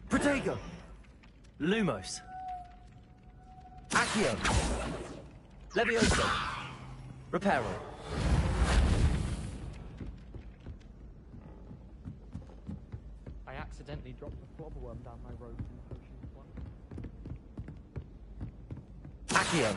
Protego! Lumos! Accio! Levioso! Reparo! I accidentally dropped a flobberworm down my road from the potions one. Accio!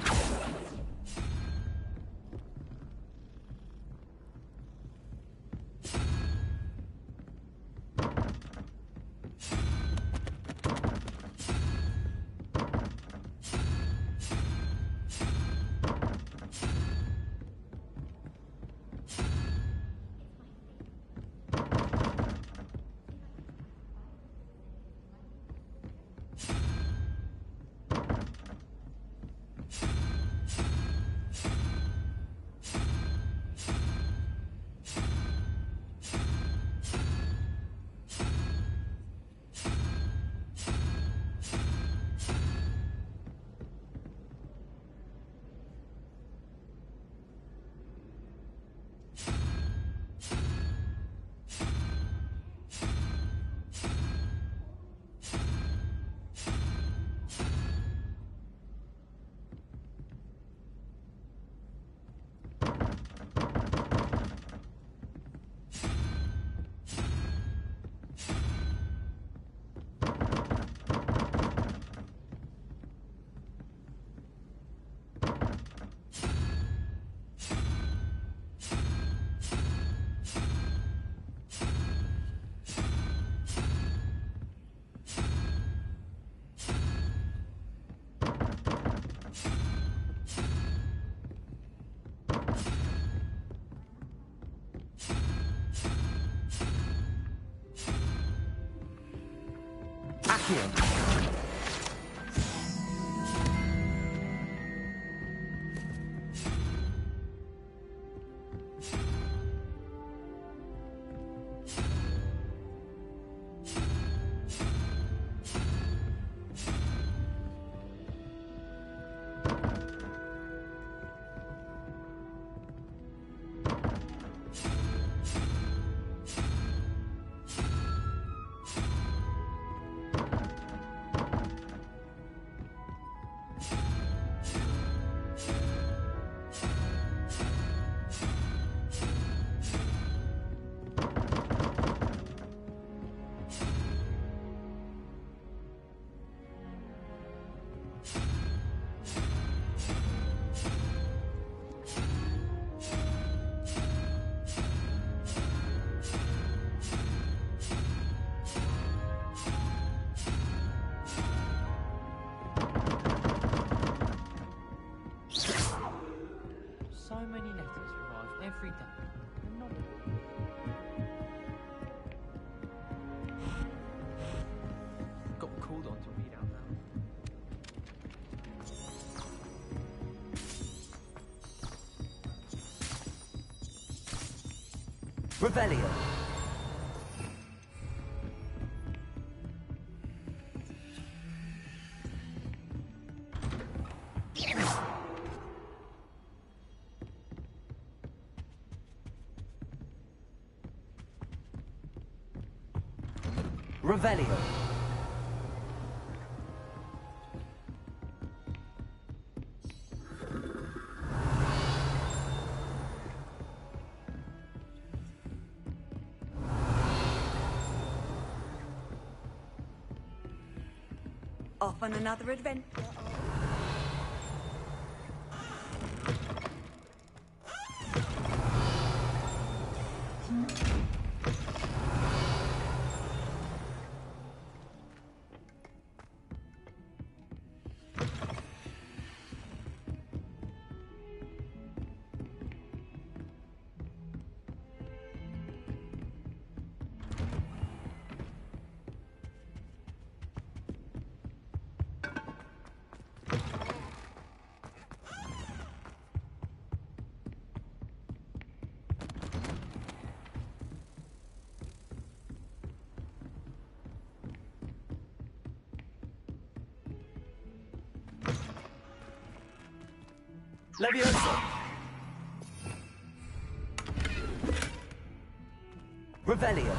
Accio! Revelio. Revelio. Off on another adventure. Levioso. Revelio.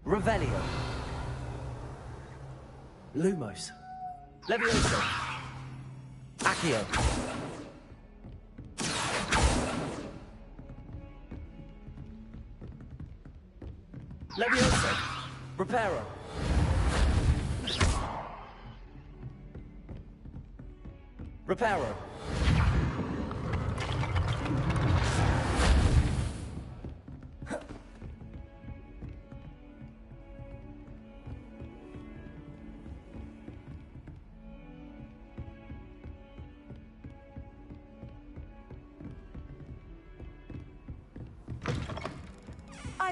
Revelio. Lumos. Levioso. Accio. Levioso. Reparo. Reparo.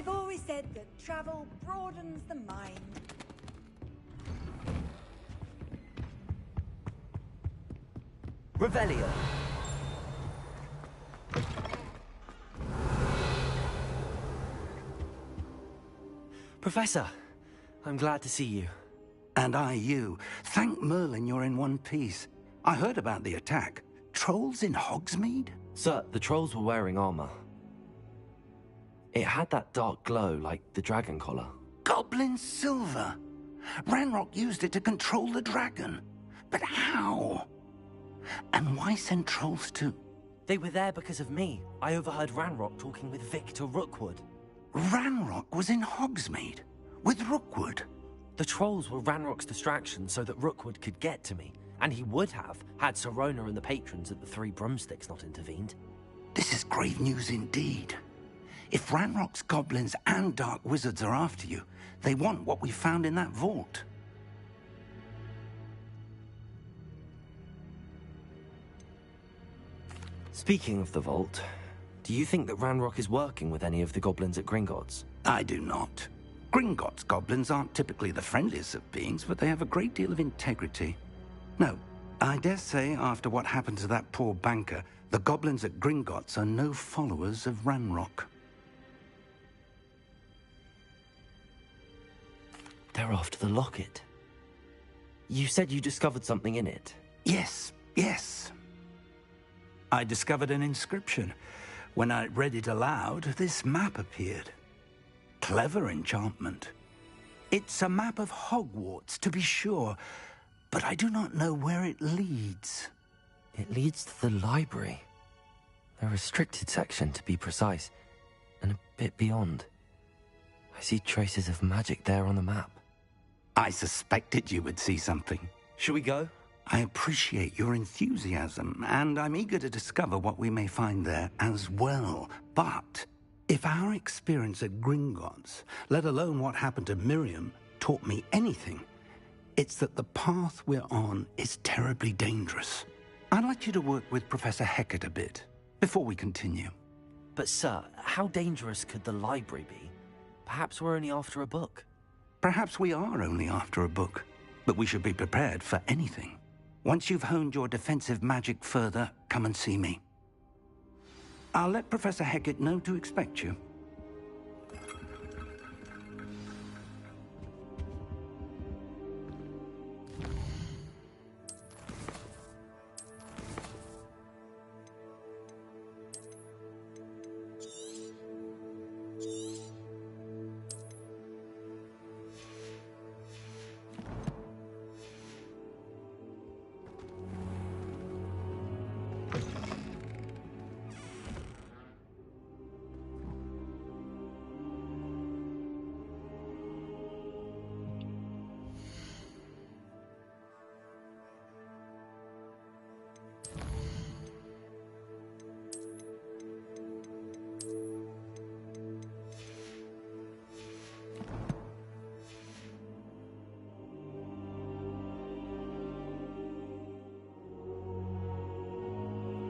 I've always said that travel broadens the mind. Revelio. Professor, I'm glad to see you. And I you. Thank Merlin you're in one piece. I heard about the attack. Trolls in Hogsmeade? Sir, the trolls were wearing armor. It had that dark glow like the dragon collar. Goblin silver. Ranrock used it to control the dragon. But how? And why send trolls too? They were there because of me. I overheard Ranrock talking with Victor Rookwood. Ranrock was in Hogsmeade? With Rookwood? The trolls were Ranrock's distraction so that Rookwood could get to me. And he would have, had Sirona and the patrons at the Three Broomsticks not intervened. This is grave news indeed. If Ranrock's goblins and dark wizards are after you, they want what we found in that vault. Speaking of the vault, do you think that Ranrock is working with any of the goblins at Gringotts? I do not. Gringotts goblins aren't typically the friendliest of beings, but they have a great deal of integrity. No, I dare say after what happened to that poor banker, the goblins at Gringotts are no followers of Ranrock. They're after the locket. You said you discovered something in it. Yes, yes. I discovered an inscription. When I read it aloud, this map appeared. Clever enchantment. It's a map of Hogwarts, to be sure, but I do not know where it leads. It leads to the library. The restricted section, to be precise, and a bit beyond. I see traces of magic there on the map. I suspected you would see something. Shall we go? I appreciate your enthusiasm, and I'm eager to discover what we may find there as well. But if our experience at Gringotts, let alone what happened to Miriam, taught me anything, it's that the path we're on is terribly dangerous. I'd like you to work with Professor Hecat a bit before we continue. But, sir, how dangerous could the library be? Perhaps we're only after a book. Perhaps we are only after a book, but we should be prepared for anything. Once you've honed your defensive magic further, come and see me. I'll let Professor Hecat know to expect you.